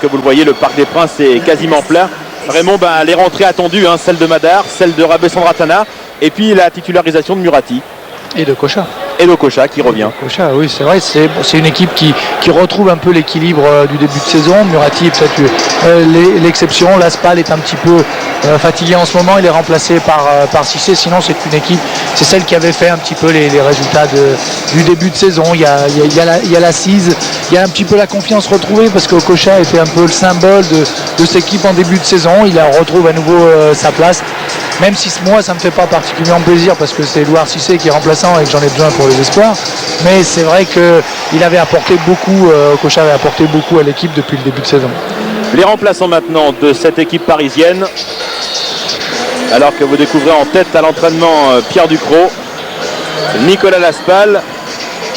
que vous le voyez, le Parc des Princes est quasiment plein. Raymond, les rentrées attendues, hein, celle de Madar, celle de Rabé-Sandratana, et puis la titularisation de Murati. Et de Kocha. Et de Kocha qui revient. Kocha, oui, c'est vrai, c'est une équipe qui retrouve un peu l'équilibre du début de saison. Murati est peut-être l'exception. Laspal est un petit peu fatigué en ce moment. Il est remplacé par Cissé. Sinon, c'est une équipe, c'est celle qui avait fait un petit peu les résultats du début de saison. Il y a l'assise, il y a un petit peu la confiance retrouvée parce que Kocha était un peu le symbole de cette équipe en début de saison. Il retrouve à nouveau sa place. Même si moi ça me fait pas particulièrement plaisir parce que c'est Édouard Cissé qui est remplaçant et que j'en ai besoin pour les espoirs, mais c'est vrai qu'il avait apporté beaucoup, Kocha avait apporté beaucoup à l'équipe depuis le début de saison. Les remplaçants maintenant de cette équipe parisienne, alors que vous découvrez en tête à l'entraînement Pierre Ducrot, Nicolas Laspal,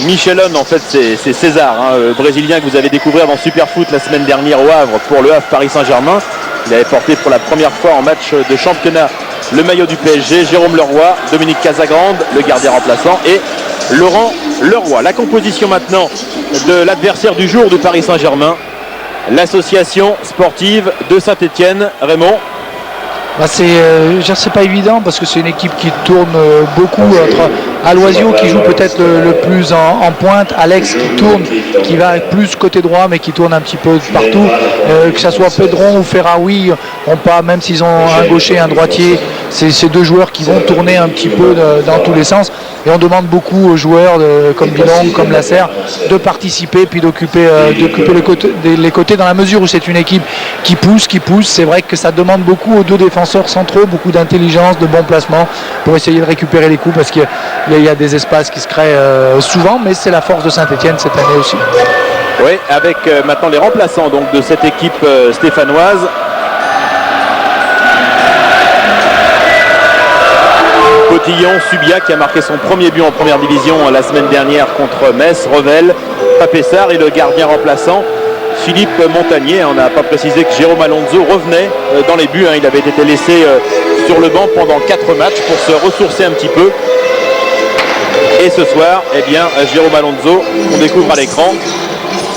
Michelon, en fait c'est César, hein, le Brésilien que vous avez découvert dans Superfoot la semaine dernière au Havre pour le Havre Paris Saint-Germain. Il avait porté pour la première fois en match de championnat le maillot du PSG, Jérôme Leroy, Dominique Casagrande, le gardien remplaçant, et Laurent Leroy. La composition maintenant de l'adversaire du jour du Paris Saint-Germain, l'association sportive de Saint-Étienne. Raymond. C'est pas évident parce que c'est une équipe qui tourne beaucoup entre Aloisio qui joue peut-être le plus en pointe, Alex qui tourne, qui va plus côté droit mais qui tourne un petit peu partout, que ce soit Pedron ou Ferraoui, même s'ils ont un gaucher et un droitier, c'est ces deux joueurs qui vont tourner un petit peu dans tous les sens et on demande beaucoup aux joueurs comme Bilong, comme Lasserre de participer puis d'occuper les côtés dans la mesure où c'est une équipe qui pousse. C'est vrai que ça demande beaucoup aux deux défenseurs centraux, beaucoup d'intelligence, de bons placements pour essayer de récupérer les coups parce qu'il y a des espaces qui se créent souvent, mais c'est la force de Saint-Étienne cette année aussi. Oui, avec maintenant les remplaçants donc, de cette équipe stéphanoise. Cotillon, Subia qui a marqué son premier but en première division la semaine dernière contre Metz, Revel, Papessard et le gardien remplaçant Philippe Montagnier. On n'a pas précisé que Jérôme Alonso revenait dans les buts. Il avait été laissé sur le banc pendant 4 matchs pour se ressourcer un petit peu. Et ce soir, Jérôme Alonso, on découvre à l'écran,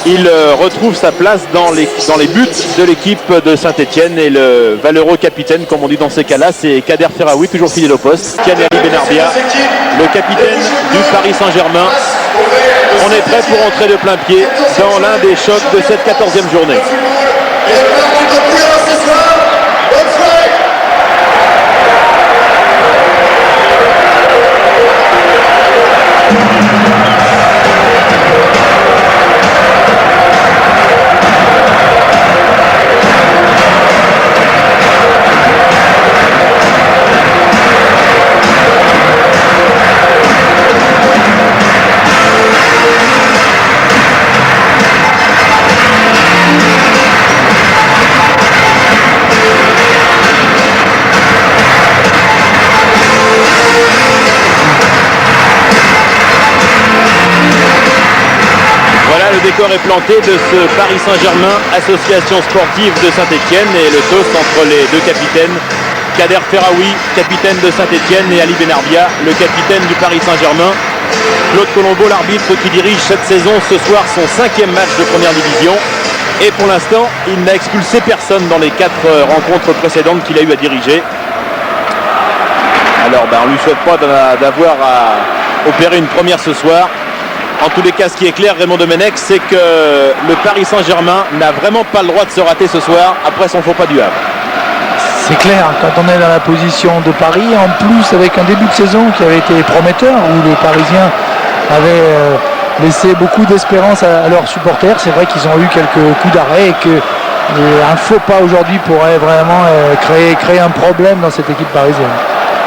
il retrouve sa place dans les buts de l'équipe de Saint-Étienne et le valeureux capitaine, comme on dit dans ces cas-là, c'est Kader Ferraoui, toujours fidèle au poste. Canary Benarbia, le capitaine du Paris Saint-Germain. On est prêt pour entrer de plein pied dans l'un des chocs de cette 14e journée. Le décor est planté de ce Paris Saint-Germain, association sportive de Saint-Étienne, et le toast entre les deux capitaines, Kader Ferraoui, capitaine de Saint-Étienne, et Ali Benarbia, le capitaine du Paris Saint-Germain. Claude Colombo, l'arbitre qui dirige cette saison, ce soir son 5e match de première division, et pour l'instant il n'a expulsé personne dans les 4 rencontres précédentes qu'il a eu à diriger. Alors on ne lui souhaite pas d'avoir à opérer une première ce soir. En tous les cas, ce qui est clair, Raymond Domenech, c'est que le Paris Saint-Germain n'a vraiment pas le droit de se rater ce soir après son faux pas du Havre. C'est clair, quand on est dans la position de Paris, en plus avec un début de saison qui avait été prometteur, où les Parisiens avaient laissé beaucoup d'espérance à leurs supporters. C'est vrai qu'ils ont eu quelques coups d'arrêt et qu'un faux pas aujourd'hui pourrait vraiment créer un problème dans cette équipe parisienne.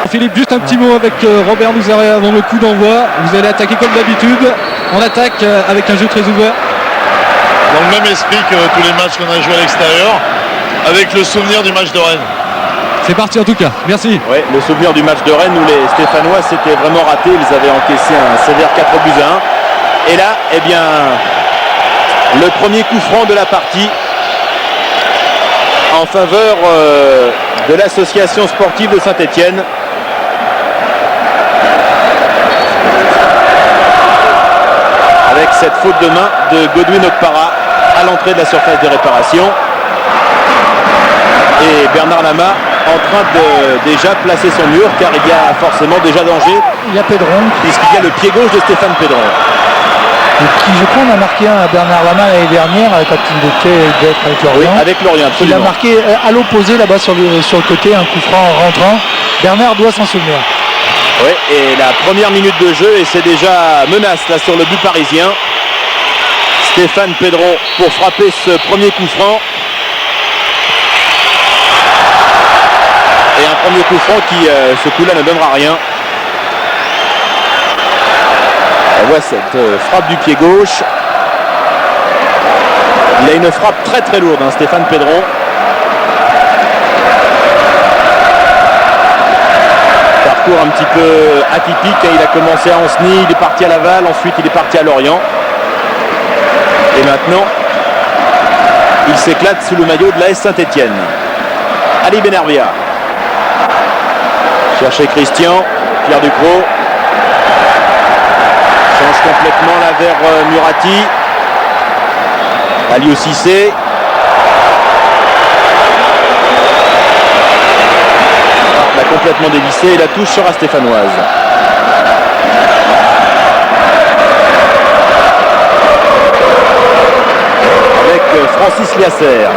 Philippe, juste un petit mot avec Robert Nouzaré avant le coup d'envoi. Vous allez attaquer comme d'habitude. On attaque avec un jeu très ouvert. Dans le même esprit que tous les matchs qu'on a joués à l'extérieur, avec le souvenir du match de Rennes. C'est parti en tout cas, merci. Oui, le souvenir du match de Rennes où les Stéphanois s'étaient vraiment ratés. Ils avaient encaissé un sévère 4-1. Et là, le premier coup franc de la partie en faveur de l'association sportive de Saint-Étienne. Avec cette faute de main de Godwin Okpara à l'entrée de la surface de réparation. Et Bernard Lama en train de déjà placer son mur, car il y a forcément déjà danger, Il y a Pedron, puisqu'il y a le pied gauche de Stéphane Pedron. qui je crois on a marqué un à Bernard Lama l'année dernière quand il devait être avec Oui, Lorient. avec Lorient, Il a absolument. marqué à l'opposé là-bas sur le côté, un coup franc en rentrant. Bernard doit s'en souvenir. Oui, et la première minute de jeu, et c'est déjà menace là sur le but parisien. Stéphane Pedron pour frapper ce premier coup franc. Et un premier coup franc qui, ce coup-là, ne donnera rien. On voit cette frappe du pied gauche. Il a une frappe très très lourde, hein, Stéphane Pedron. Parcours un petit peu atypique. Il a commencé à Anceny, il est parti à Laval, ensuite il est parti à Lorient. Et maintenant, il s'éclate sous le maillot de l'AS Saint-Etienne. Ali Benerbia. Chercher Christian, Pierre Ducrot. Change complètement là vers Murati. Aliou Cissé. Il a complètement dévissé et la touche sera stéphanoise. Avec Francis Liasser.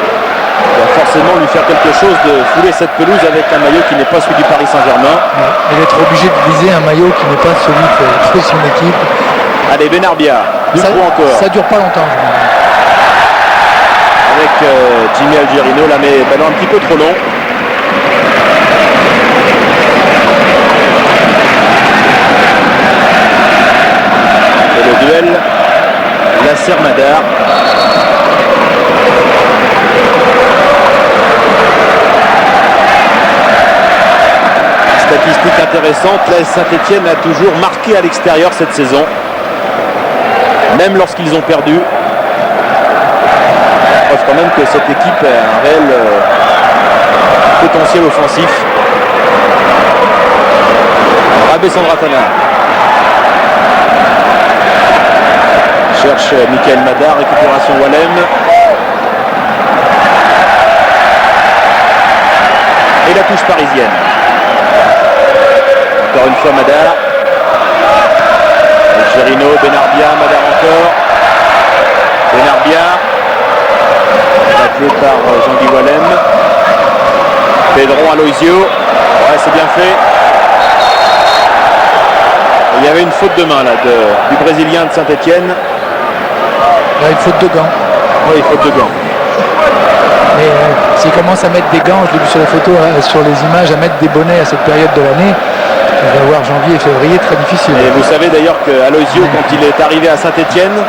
Il va forcément lui faire quelque chose de fouler cette pelouse avec un maillot qui n'est pas celui du Paris Saint-Germain. Il va être obligé de viser un maillot qui n'est pas celui de son équipe. Allez, Benerbia, Ducrot encore. Ça dure pas longtemps. Avec Jimmy Algerino, là, mais ballon un petit peu trop long. Et le duel, Lasser-Madar. Statistique intéressante, l'AS Saint-Etienne a toujours marqué à l'extérieur cette saison, même lorsqu'ils ont perdu. Preuve quand même que cette équipe a un réel potentiel offensif. Rabé Sandratana cherche Michael Madar, récupération Wallem. Et la touche parisienne. Encore une fois Madar. Gerino, Benerbia, Madar encore. Benerbia. Appelé par Jean-Guy Wallem. Pedron Aloisio. Ouais, c'est bien fait. Il y avait une faute de main là, du Brésilien de Saint-Etienne. Il y a une faute de gants. Oui, faute de gants. Mais s'il commence à mettre des gants, je l'ai vu sur les photos, sur les images, à mettre des bonnets à cette période de l'année, il va y avoir janvier et février très difficile. Et vous savez d'ailleurs qu'Aloisio, quand il est arrivé à Saint-Etienne,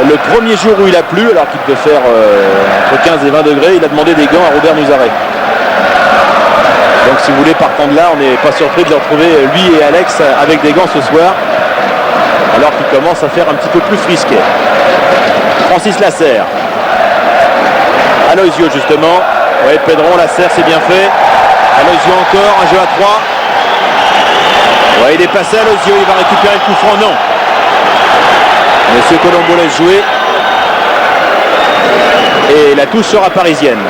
le premier jour où il a plu, alors qu'il devait faire entre 15 et 20 degrés, il a demandé des gants à Robert Nouzaret. Donc si vous voulez, partant de là, on n'est pas surpris de les retrouver, lui et Alex, avec des gants ce soir, alors qu'il commence à faire un petit peu plus frisqué. Francis Lasser. Aloisio justement. Oui, Pedron, Lasser, c'est bien fait. Aloisio encore, un jeu à 3. Ouais, il est passé à Aloisio, il va récupérer le coup franc, non. Monsieur Colombo laisse jouer. Et la touche sera parisienne.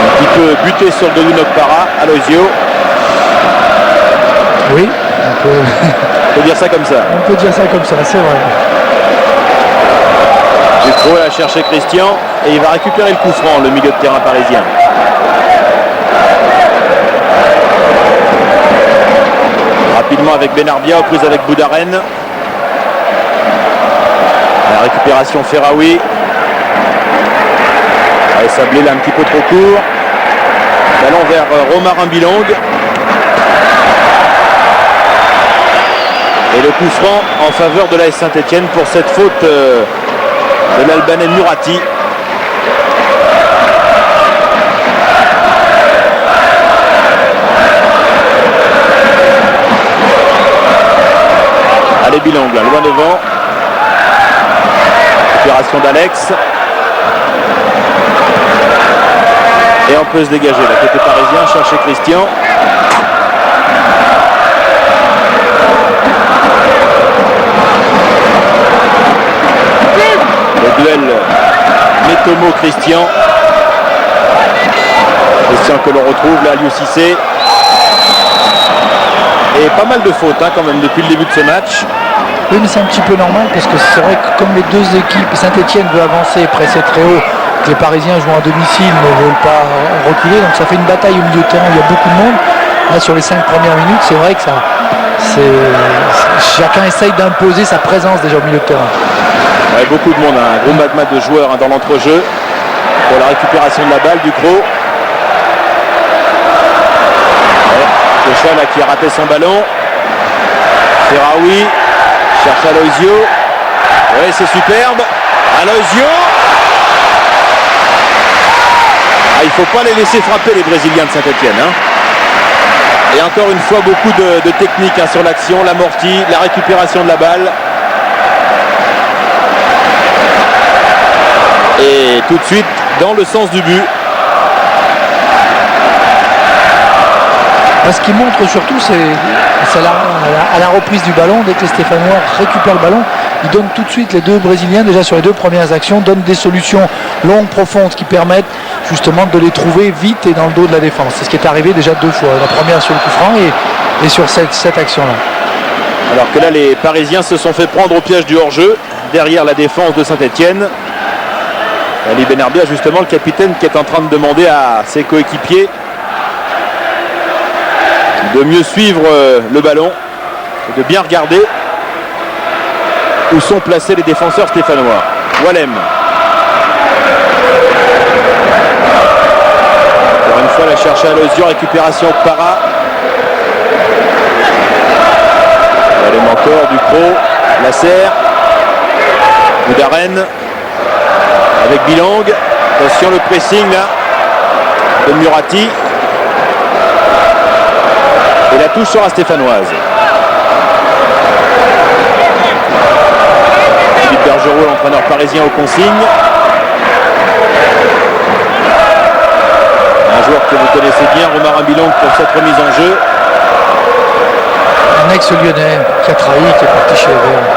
Un petit peu buté sur le dos du Nokpara, Aloisio. Oui, On peut dire ça comme ça. on peut dire ça comme ça, c'est vrai. Ducrot a cherché Christian et il va récupérer le coup franc, le milieu de terrain parisien. Rapidement avec Benerbia, aux prises avec Boudaren. La récupération Ferraoui. Et Sablé là un petit peu trop court. Ballon vers Romarin Bilang. Et le coup franc en faveur de l'AS Saint-Etienne pour cette faute de l'Albanais Murati. Allez Bilang, là, loin devant. Récupération d'Alex. Et on peut se dégager. La côté parisien, chercher Christian. Le duel Metomo, Christian que l'on retrouve là, Aliou Cissé. Et pas mal de fautes hein, quand même depuis le début de ce match. Oui, mais c'est un petit peu normal parce que c'est vrai que comme les deux équipes, Saint-Etienne veut avancer, presser très haut, les Parisiens jouent à domicile ne veulent pas reculer, donc ça fait une bataille au milieu de terrain, il y a beaucoup de monde. Là sur les 5 premières minutes, c'est vrai que chacun essaye d'imposer sa présence déjà au milieu de terrain. Ouais, beaucoup de monde, un gros magma de joueurs hein, dans l'entrejeu pour la récupération de la balle du Gros. Cocha là qui a raté son ballon. Ferraoui cherche Aloisio. Oui, c'est superbe. Aloisio. Il ne faut pas les laisser frapper les Brésiliens de Saint-Etienne. Hein. Et encore une fois, beaucoup de technique hein, sur l'action, l'amorti, la récupération de la balle. Et tout de suite, dans le sens du but. Ce qui montre surtout, c'est à la reprise du ballon, dès que les Stéphanois récupèrent le ballon, ils donnent tout de suite, les deux Brésiliens, déjà sur les 2 premières actions, donnent des solutions longues, profondes, qui permettent justement de les trouver vite et dans le dos de la défense. C'est ce qui est arrivé déjà 2 fois. La première sur le coup franc et sur cette action-là. Alors que là, les Parisiens se sont fait prendre au piège du hors-jeu, derrière la défense de Saint-Etienne. Ali Benerbia, justement, le capitaine, qui est en train de demander à ses coéquipiers de mieux suivre le ballon et de bien regarder où sont placés les défenseurs stéphanois. Wallem. Encore une fois, la cherche à Aloisio, récupération de Para. Wallem encore, Ducrot, Lasserre, Boudaren avec Bilang. Attention le pressing là de Murati. Et la touche sera stéphanoise. Philippe Bergerot, l'entraîneur parisien aux consignes. Un joueur que vous connaissez bien, Romarin Bilang, pour cette remise en jeu. Un ex-lyonnais qui a trahi, qui est parti chez les Verts.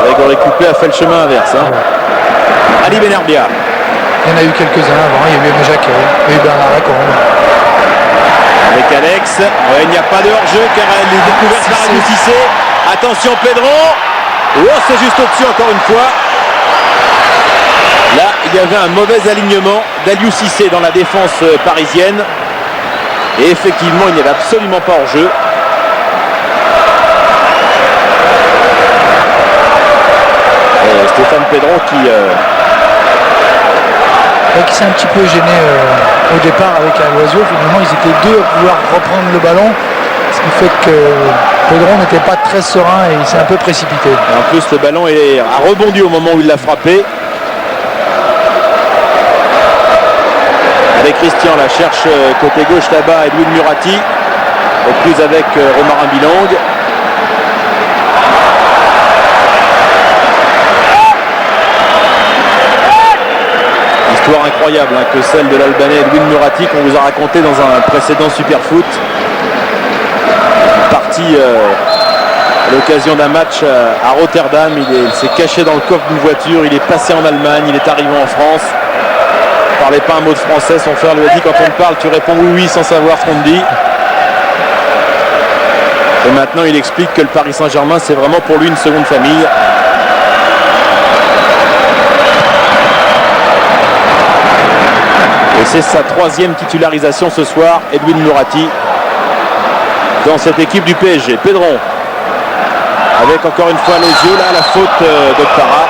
Et Grégory Coupé a fait le chemin inverse. Hein. Ouais. Ali Benerbia. Il y en a eu quelques-uns avant, il y a eu Aimé Jacquet, il y a eu Bernard Lacombe. Avec Alex, ouais, il n'y a pas de hors-jeu car elle est découverte par Aliou Cissé. Attention Pedro. Oh, c'est juste au-dessus encore une fois. Là, il y avait un mauvais alignement d'Aliou Cissé dans la défense parisienne. Et effectivement, il n'y avait absolument pas hors-jeu. Et Stéphane Pedro qui s'est un petit peu gêné au départ avec Aloisio. Finalement, ils étaient 2 à pouvoir reprendre le ballon, ce qui fait que Pedro n'était pas très serein et il s'est un peu précipité. Et en plus, le ballon a rebondi au moment où il l'a frappé. Avec Christian, la cherche côté gauche là-bas, Edwin Murati, reprise avec Romarin Bilang. Histoire incroyable hein, que celle de l'Albanais Edwin Murati qu'on vous a raconté dans un précédent Superfoot. Parti à l'occasion d'un match à Rotterdam, il s'est caché dans le coffre d'une voiture, il est passé en Allemagne, il est arrivé en France. Il ne parlait pas un mot de français, son frère lui a dit quand on te parle tu réponds oui oui sans savoir ce qu'on te dit. Et maintenant il explique que le Paris Saint-Germain c'est vraiment pour lui une seconde famille. Et c'est sa 3e titularisation ce soir, Edwin Murati, dans cette équipe du PSG. Pedron, avec encore une fois Aloisio, là la faute de Para.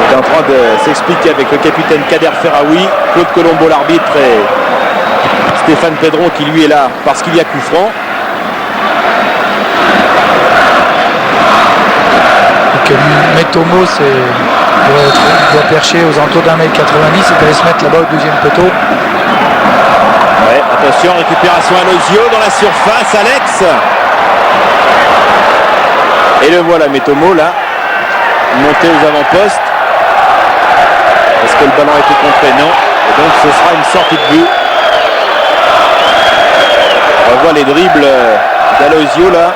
Il est en train de s'expliquer avec le capitaine Kader Ferraoui, Claude Colombo l'arbitre et Stéphane Pedron qui lui est là parce qu'il y a coup franc. Metomo doit percher aux alentours d'1,90 m, il devait se mettre là-bas au 2e poteau. Ouais, attention, récupération à Aloisio dans la surface, Alex. Et le voilà Metomo là, monté aux avant-postes. Est-ce que le ballon a été contré? Non. Et donc ce sera une sortie de but. voit les dribbles d'Aloisio là.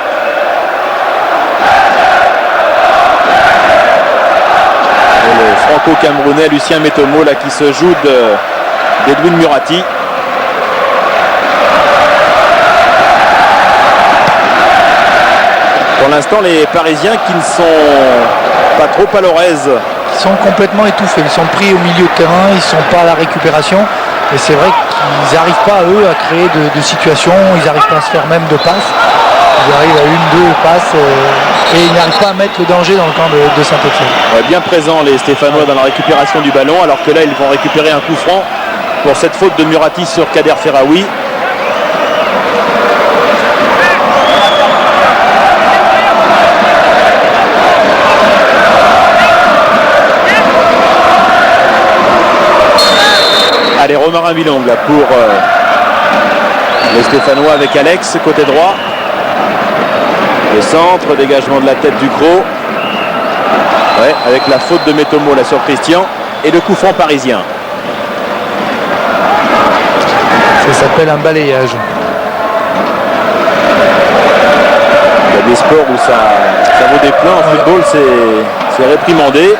Et le franco-camerounais Lucien Metomo là qui se joue d'Edwin Murati. Pour l'instant, les Parisiens qui ne sont pas trop à leur aise. Ils sont complètement étouffés. Ils sont pris au milieu de terrain, ils ne sont pas à la récupération. Et c'est vrai qu'ils n'arrivent pas, eux, à créer de situations. Ils n'arrivent pas à se faire même de passes. Ils arrivent à une, deux passes. Et ils n'arrivent pas à mettre le danger dans le camp de Saint-Etienne. Ouais, bien présents les Stéphanois dans la récupération du ballon. Alors que là, ils vont récupérer un coup franc pour cette faute de Murati sur Kader Ferraoui. Allez, Romarin Bilong là pour les Stéphanois avec Alex, côté droit. Le centre, dégagement de la tête du Gros. Ouais, avec la faute de Metomo là sur Christian. Et le coup franc parisien. Ça s'appelle un balayage. Il y a des sports où ça vaut des points. En football, c'est réprimandé.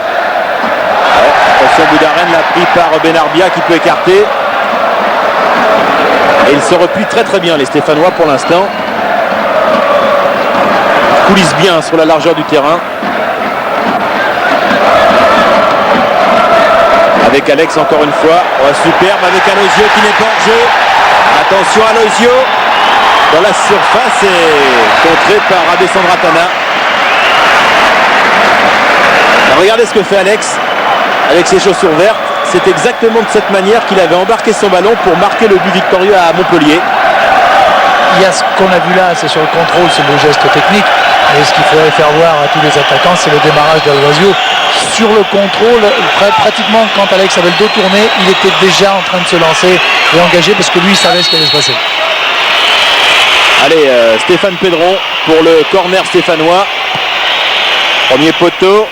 Attention, Boudaren l'a pris par Benarbia qui peut écarter. Et ils se replient très très bien les Stéphanois pour l'instant. Coulissent bien sur la largeur du terrain. Avec Alex encore une fois. Ouais, superbe avec Aloisio qui n'est pas en jeu. Attention Aloisio dans la surface et contré par Rabessandre Atana. Regardez ce que fait Alex. Avec ses chaussures vertes, c'est exactement de cette manière qu'il avait embarqué son ballon pour marquer le but victorieux à Montpellier. Il y a ce qu'on a vu là, c'est sur le contrôle, c'est le geste technique. Mais ce qu'il faudrait faire voir à tous les attaquants, c'est le démarrage d'Aloisio. Sur le contrôle, pratiquement quand Alex avait le dos tourné, il était déjà en train de se lancer et engagé parce que lui, il savait ce qui allait se passer. Allez, Stéphane Pedron pour le corner stéphanois. Premier poteau.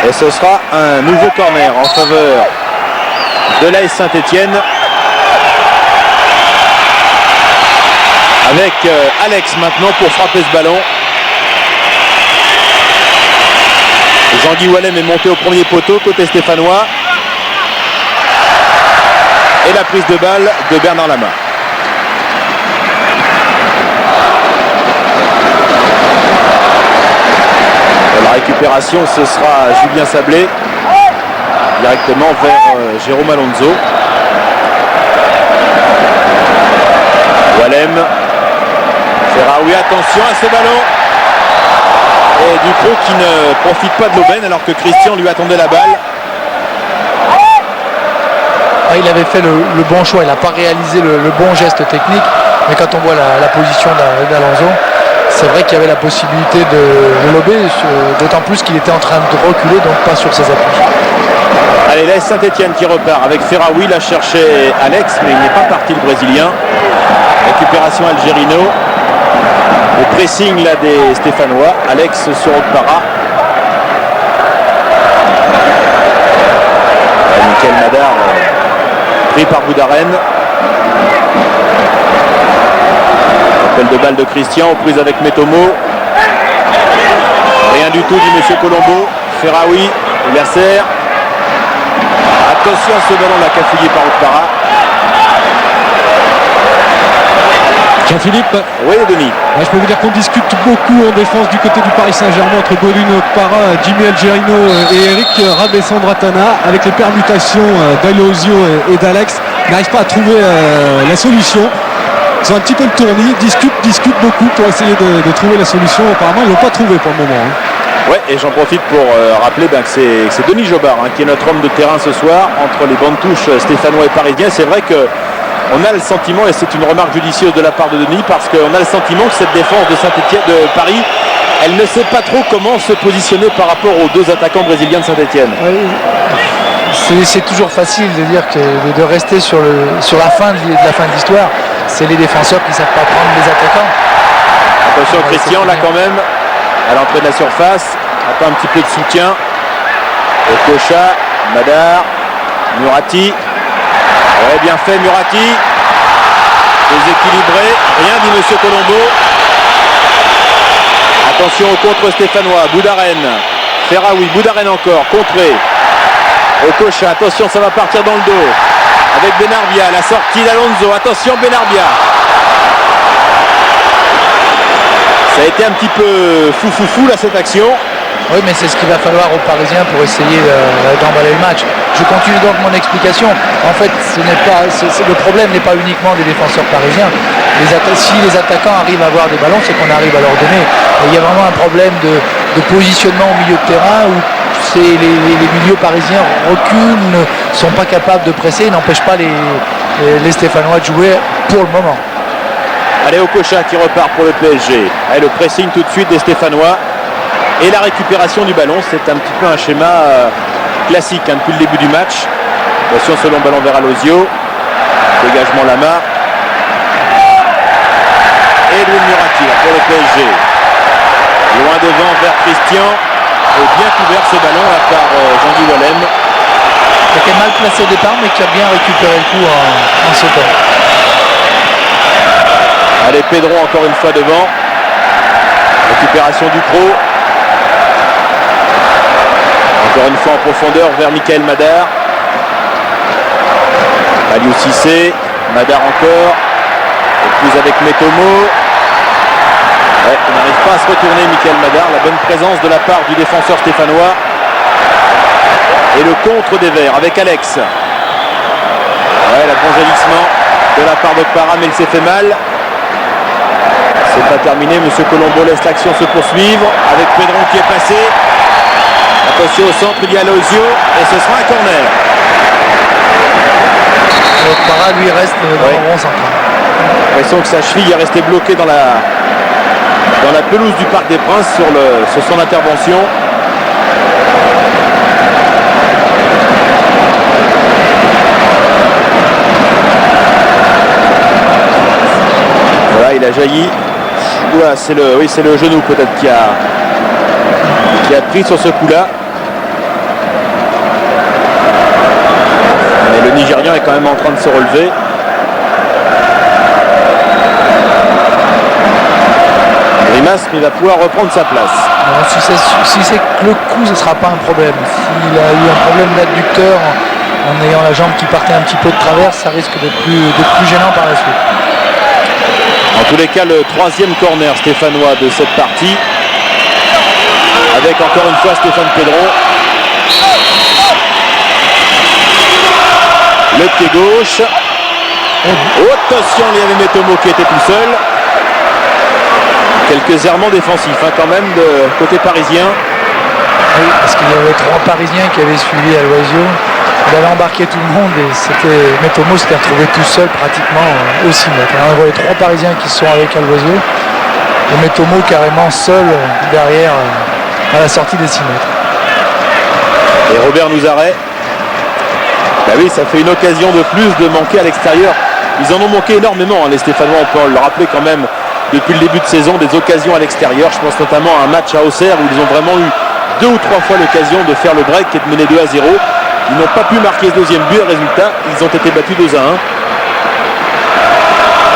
Et ce sera un nouveau corner en faveur de l'AS Saint-Etienne. Avec Alex maintenant pour frapper ce ballon. Jean-Guy Wallem est monté au premier poteau côté stéphanois. Et la prise de balle de Bernard Lama. La récupération, ce sera Julien Sablé directement vers Jérôme Alonso. Wallem, Ferraoui, attention à ce ballon. Et Ducrot qui ne profite pas de l'aubaine alors que Christian lui attendait la balle. Ah, il avait fait le bon choix, il n'a pas réalisé le bon geste technique, mais quand on voit la position d'Alonso, c'est vrai qu'il y avait la possibilité de lober, d'autant plus qu'il était en train de reculer, donc pas sur ses appuis. Allez, là Saint-Etienne qui repart avec Ferraoui, il a cherché Alex, mais il n'est pas parti le Brésilien. Récupération Algerino. Le pressing là des Stéphanois. Alex sur Okpara. Michael Madar pris par Boudaren. Appel de balle de Christian, aux prises avec Metomo. Rien du tout, dit Monsieur Colombo. Ferraoui, Yasser. Attention à ce ballon là cafouillé par Okpara. Jean-Philippe. Oui, Denis. Je peux vous dire qu'on discute beaucoup en défense du côté du Paris Saint-Germain entre Godin Okpara, Jimmy Algerino et Eric Rabessandratana, avec les permutations d'Aloisio et d'Alex. Ils n'arrivent pas à trouver la solution. Ils ont un petit peu le tournis, discutent beaucoup pour essayer de trouver la solution. Apparemment, ils ne l'ont pas trouvé pour le moment. Ouais, et j'en profite pour rappeler que c'est Denis Jobard qui est notre homme de terrain ce soir entre les bandes touches stéphanois et parisiens. C'est vrai que on a le sentiment, et c'est une remarque judicieuse de la part de Denis, parce qu'on a le sentiment que cette défense de Saint-Etienne, de Paris, elle ne sait pas trop comment se positionner par rapport aux deux attaquants brésiliens de Saint-Etienne. C'est toujours facile de dire que de rester sur la fin de l'histoire. C'est les défenseurs qui ne savent pas prendre les attaquants. Attention Christian là quand même à l'entrée de la surface, attend un petit peu de soutien. Okocha, Madar, Murati. Ouais, bien fait Murati. Déséquilibré, rien dit Monsieur Colombo. Attention au contre stéphanois, Boudaren. Ferraoui, Boudaren encore, contré. Okocha, attention, ça va partir dans le dos. Avec Benarbia, la sortie d'Alonso. Attention Benarbia. Ça a été un petit peu fou là cette action. Oui, mais c'est ce qu'il va falloir aux Parisiens pour essayer d'emballer le match. Je continue donc mon explication. En fait, le problème n'est pas uniquement des défenseurs parisiens. Si les attaquants arrivent à avoir des ballons, c'est qu'on arrive à leur donner. Et il y a vraiment un problème de positionnement au milieu de terrain où les milieux parisiens reculent, ne sont pas capables de presser, n'empêchent pas les Stéphanois de jouer pour le moment. Allez, Okocha qui repart pour le PSG. Allez, le pressing tout de suite des Stéphanois. Et la récupération du ballon, c'est un petit peu un schéma classique depuis le début du match. Attention, ce long ballon vers Alosio. Dégagement Lamar. Et Edwin Murati pour le PSG. Loin devant vers Christian. Et bien couvert ce ballon là par Jean-Guy Wallem. Qui était mal placé au départ, mais qui a bien récupéré le coup en sautant. Allez, Pedro encore une fois devant. Récupération du Pro. Encore une fois en profondeur vers Michael Madar. Aliou Cissé. Madar encore. Et plus avec Metomo. Ouais, il n'arrive pas à se retourner Michael Madar. La bonne présence de la part du défenseur stéphanois. Et le contre des Verts avec Alex. Ouais, l'abongelissement de la part d'Okpara, mais il s'est fait mal. C'est pas terminé. Monsieur Colombo laisse l'action se poursuivre avec Pedro qui est passé. Attention au centre, il y a Lozio et ce sera un corner. Okpara lui reste dans le rond central. L'impression que sa cheville est restée bloquée dans la pelouse du Parc des Princes sur son intervention. Voilà, il a jailli. Oula, c'est le genou peut-être qui a pris sur ce coup-là. Mais le Nigérian est quand même en train de se relever. Grimace, mais il va pouvoir reprendre sa place. Alors, si c'est que le coup, ce ne sera pas un problème. S'il a eu un problème d'adducteur en ayant la jambe qui partait un petit peu de travers, ça risque d'être plus gênant par la suite. En tous les cas, le troisième corner stéphanois de cette partie. Avec encore une fois Stéphane Pedro. Le pied gauche. Attention, il y avait Metomo qui était tout seul. Quelques errements défensifs quand même de côté parisien. Oui, parce qu'il y avait 3 Parisiens qui avaient suivi Aloisio. Il avait embarqué tout le monde et Metomo s'était retrouvé tout seul pratiquement au 6 mètres. On voit les 3 Parisiens qui sont avec Aloisio et Metomo carrément seul derrière à la sortie des 6 mètres. Et Robert Nouzaret. Bah oui, ça fait une occasion de plus de manquer à l'extérieur. Ils en ont manqué énormément, les Stéphanois, on peut le rappeler quand même depuis le début de saison, des occasions à l'extérieur. Je pense notamment à un match à Auxerre où ils ont vraiment eu 2 ou 3 fois l'occasion de faire le break et de mener 2-0. Ils n'ont pas pu marquer ce deuxième but. Résultat, ils ont été battus 2-1.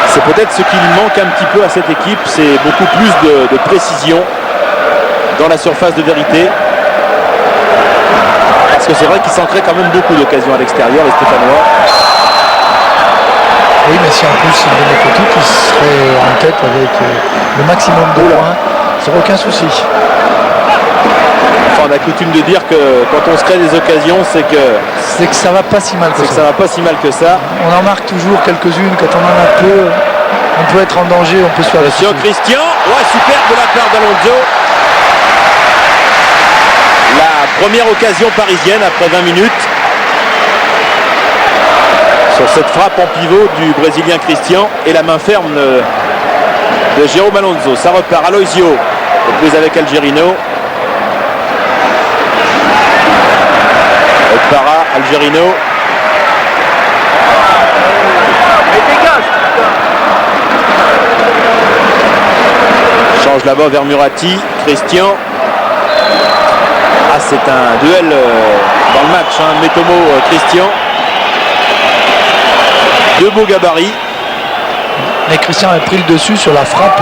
C'est peut-être ce qui manque un petit peu à cette équipe, c'est beaucoup plus de précision dans la surface de vérité. Parce que c'est vrai qu'ils s'en créent quand même beaucoup d'occasions à l'extérieur, les Stéphanois. Oui, mais si en plus il donnait que tout, il serait en tête avec le maximum de points, sans aucun souci. Enfin, on a coutume de dire que quand on se crée des occasions, c'est que ça va pas si mal que ça. Ça va pas si mal que ça. On en marque toujours quelques-unes, quand on en a peu, on peut être en danger, on peut se faire. Attention Christian, ouais, superbe de la part d'Alonso. La première occasion parisienne après 20 minutes. Sur cette frappe en pivot du Brésilien Christian et la main ferme de Jérôme Alonso. Ça repart Aloisio, prise avec Algerino. Okpara, Algerino. Change là-bas vers Murati, Christian. Ah, c'est un duel dans le match, Metomo, Christian. 2 beaux gabarits. Mais Christian avait pris le dessus sur la frappe.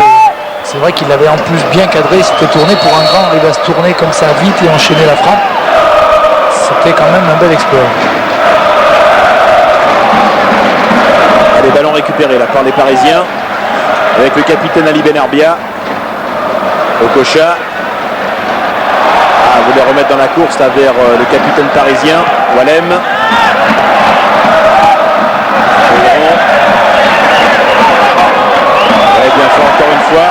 C'est vrai qu'il l'avait en plus bien cadré. C'était tourné pour un grand. Il va se tourner comme ça vite et enchaîner la frappe. C'était quand même un bel exploit. Les ballons récupérés là par les Parisiens avec le capitaine Ali Benarbia. Okocha voulait remettre dans la course là, vers le capitaine parisien Walem. Bien fait encore une fois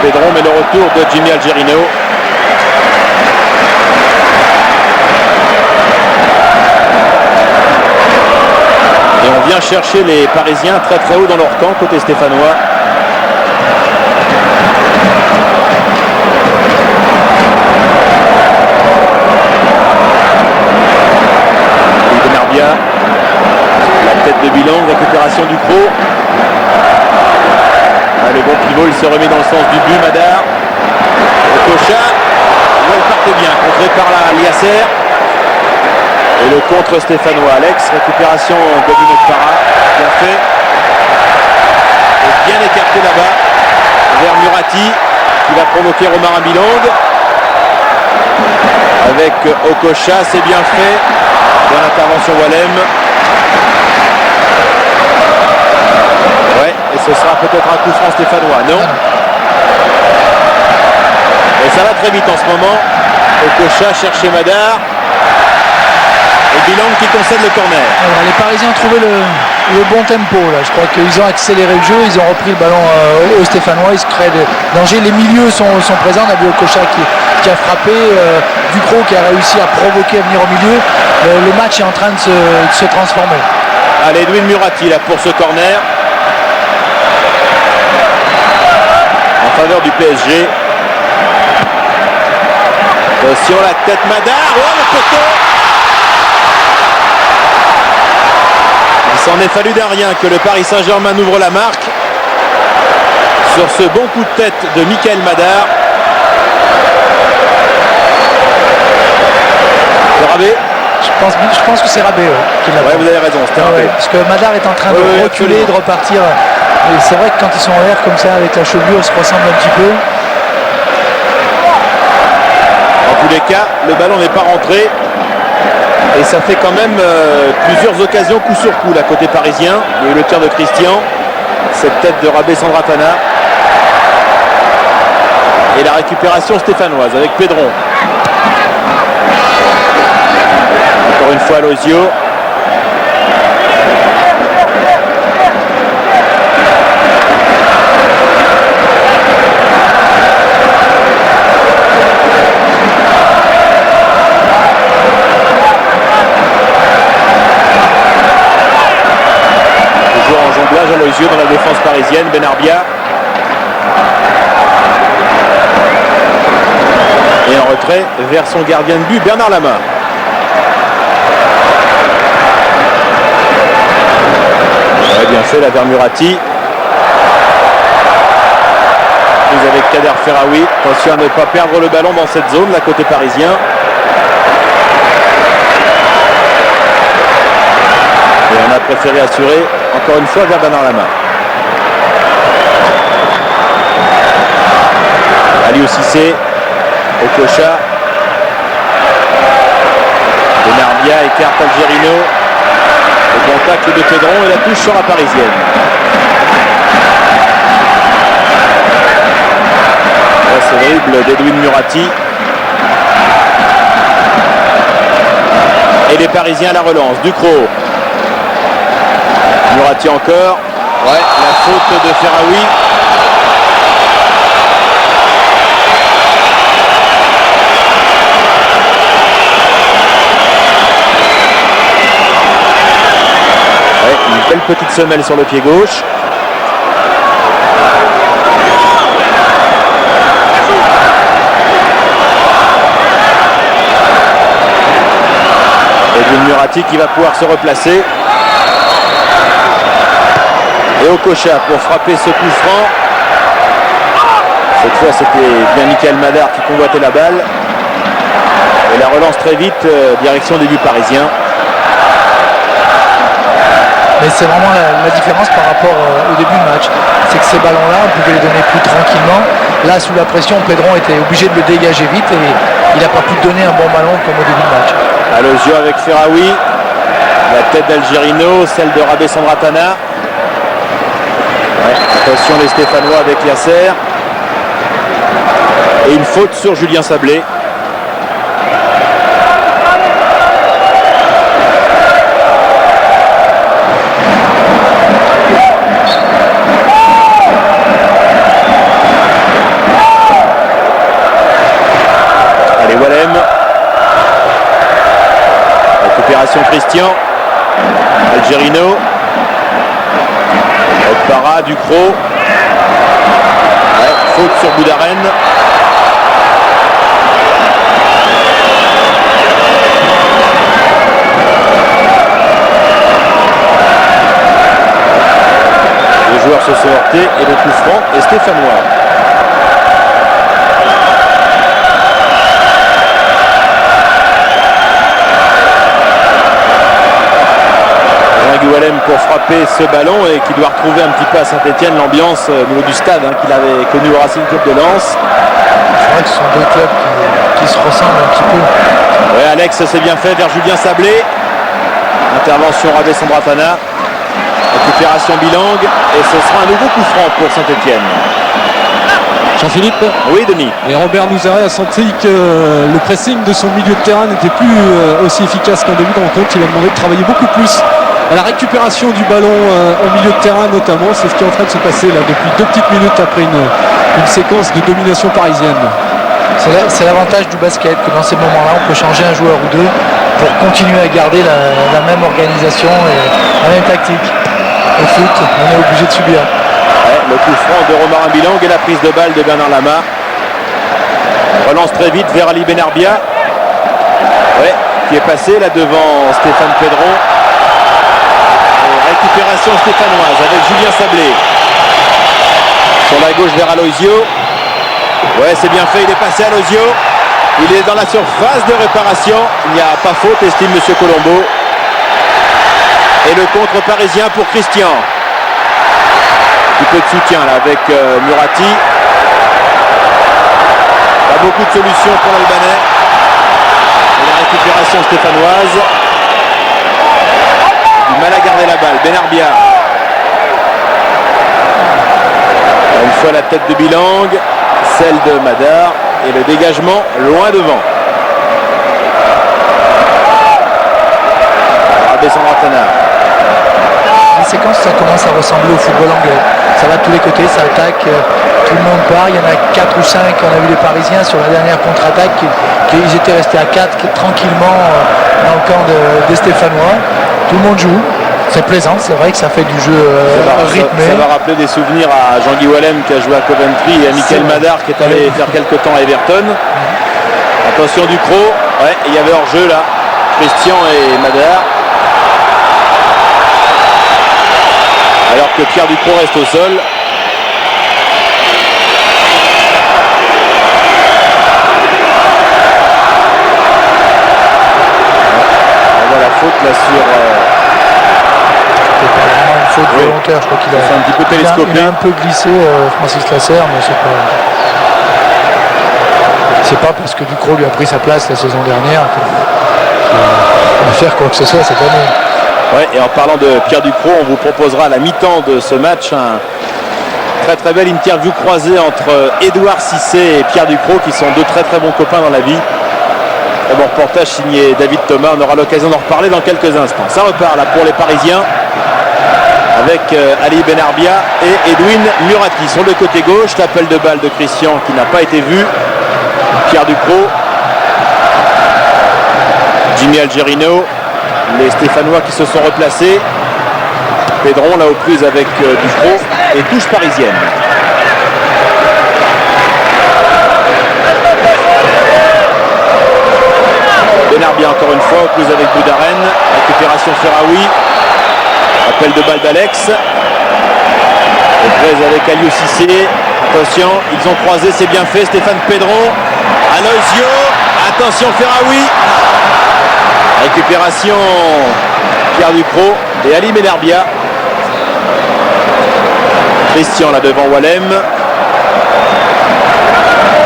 Pedron, mais le retour de Jimmy Algerino. Et on vient chercher les Parisiens très très haut dans leur camp côté stéphanois. Benarbia, la tête de Bilan, récupération du Cros. Le bon pivot, il se remet dans le sens du but, Madar. Okocha, elle partait bien, contré par la Liasser. Et le contre stéphanois, Alex, récupération de Para, bien fait. Et bien écarté là-bas, vers Murati, qui va provoquer Romarin Bilong. Avec Okocha, c'est bien fait. Dans l'intervention Walem. Ouais, et ce sera peut-être un coup franc stéphanois, non? Et ça va très vite en ce moment. Okocha chercher Madar. Et Bilang qui concède le corner. Alors, les Parisiens ont trouvé le bon tempo là. Je crois qu'ils ont accéléré le jeu, ils ont repris le ballon aux Stéphanois, ils se créent des dangers. Les milieux sont présents. On a vu Okocha qui a frappé, Ducrot qui a réussi à provoquer à venir au milieu. Le match est en train de se transformer. Allez, Edwin Murati là pour ce corner. En faveur du PSG. Attention la tête Madar. Oh le poteau. Il s'en est fallu d'un rien que le Paris Saint-Germain ouvre la marque sur ce bon coup de tête de Michael Madar. Le Rabé. Je pense que c'est Rabé qui l'a. Ouais, vous avez raison, c'était Rabé. Parce que Madar est en train de reculer, de repartir. Et c'est vrai que quand ils sont en l'air comme ça avec la chevelure, ils se ressemblent un petit peu. En tous les cas, le ballon n'est pas rentré. Et ça fait quand même plusieurs occasions coup sur coup là côté parisien. Il y a eu le tir de Christian. Cette tête de Rabé Sandratana. Et la récupération stéphanoise avec Pedron. Encore une fois Lozio. À Lozio dans la défense parisienne, Benarbia. Et en retrait vers son gardien de but, Bernard Lama. Ouais, bien fait là vers Murati. Prise avec Kader Ferraoui. Attention à ne pas perdre le ballon dans cette zone, là côté parisien. Et on a préféré assurer encore une fois vers Bernard Lama. Aliou Cissé, Okocha, Benarbia écarte Algerino. Le bon tacle de Pedron et la touche sur la parisienne. Là, c'est horrible d'Edwin Murati. Et les Parisiens à la relance. Ducrot. Murati encore. Ouais, la faute de Ferraoui. Ouais, une belle petite semelle sur le pied gauche. Edwin Murati qui va pouvoir se replacer. Et Okocha pour frapper ce coup franc. Cette fois c'était bien Michael Madar qui convoitait la balle. Et la relance très vite, direction des buts parisiens. Mais c'est vraiment la différence par rapport au début du match. c'est que ces ballons-là, on pouvait les donner plus tranquillement. Là, sous la pression, Pedron était obligé de le dégager vite et il n'a pas pu donner un bon ballon comme au début de match. Alosio avec Ferraoui. La tête d'Algerino, celle de Rabé Sandratana. Ouais, attention les Stéphanois avec Yasser. Et une faute sur Julien Sablé. Allez, Wallem. Récupération Christian. Algerino. Para, Ducrot. Ouais, faute sur Boudaren. Les joueurs se sont heurtés et le coup franc est stéphanois. Wallem pour frapper ce ballon et qui doit retrouver un petit peu à Saint-Etienne l'ambiance au niveau du stade qu'il avait connu au Racing Club de Lens. C'est vrai que ce sont deux clubs qui se ressemblent un petit peu. Oui, Alex, c'est bien fait vers Julien Sablé. Intervention Rabé Sandratana. Récupération bilingue et ce sera un nouveau coup franc pour Saint-Etienne. Jean-Philippe. Oui, Denis. Et Robert Nouzaré a senti que le pressing de son milieu de terrain n'était plus aussi efficace qu'en début de rencontre. Il a demandé de travailler beaucoup plus à la récupération du ballon au milieu de terrain notamment. C'est ce qui est en train de se passer là depuis 2 petites minutes après une séquence de domination parisienne. C'est l'avantage du basket, que dans ces moments-là, on peut changer un joueur ou deux pour continuer à garder la même organisation et la même tactique. Au foot, on est obligé de subir. Ouais, le coup franc de Romarin Bilang et la prise de balle de Bernard Lama. Relance très vite vers Ali Benarbia. Ouais, qui est passé là devant Stéphane Pedron. Récupération stéphanoise avec Julien Sablé. Sur la gauche vers Alosio. Ouais, c'est bien fait, il est passé Alosio. Il est dans la surface de réparation. Il n'y a pas faute, estime M. Colombo. Et le contre parisien pour Christian. Un peu de soutien là avec Murati. Pas beaucoup de solutions pour l'Albanais. Et la récupération stéphanoise. Du mal à garder la balle. Benarbia. Une fois la tête de Bilang, celle de Madar et le dégagement loin devant. Rabé Sandratana. Les séquences, ça commence à ressembler au football anglais. Ça va de tous les côtés, ça attaque, tout le monde part. Il y en a 4 ou 5, on a vu les Parisiens sur la dernière contre-attaque, ils étaient restés à 4 tranquillement dans le camp des Stéphanois. Tout le monde joue. C'est plaisant, c'est vrai que ça fait du jeu rythmé. Ça va rappeler des souvenirs à Jean-Guy Wallem qui a joué à Coventry et à Michael Madar qui est allé faire quelques temps à Everton. Attention Ducrot, ouais, il y avait hors-jeu là, Christian et Madar. Alors que Pierre Ducrot reste au sol. On voit la faute là sur... C'est pas vraiment une faute volontaire, je crois qu'il a un petit peu télescopé. Il a un peu glissé Francis Lasserre, mais c'est pas parce que Ducrot lui a pris sa place la saison dernière qu'il va faire quoi que ce soit cette année. Ouais, et en parlant de Pierre Ducrot, on vous proposera à la mi-temps de ce match un très belle interview croisée entre Édouard Cissé et Pierre Ducrot qui sont deux très bons copains dans la vie. Un bon reportage signé David Thomas, on aura l'occasion d'en reparler dans quelques instants. Ça repart là pour les Parisiens avec Ali Benarbia et Edwin Murati sur le côté gauche. L'appel de balle de Christian qui n'a pas été vu. Pierre Ducrot, Jimmy Algerino, les Stéphanois qui se sont replacés. Pedron là aux prises avec Ducrot et touche parisienne. Benarbia encore une fois aux prises avec Boudaren. Récupération Ferraoui. Appel de balle d'Alex. Reprise avec Aliou Cissé. Attention, ils ont croisé, c'est bien fait. Stéphane Pedron. Alosio. Attention Ferraoui. Récupération Pierre Ducrot et Ali Benarbia. Christian là devant Wallem.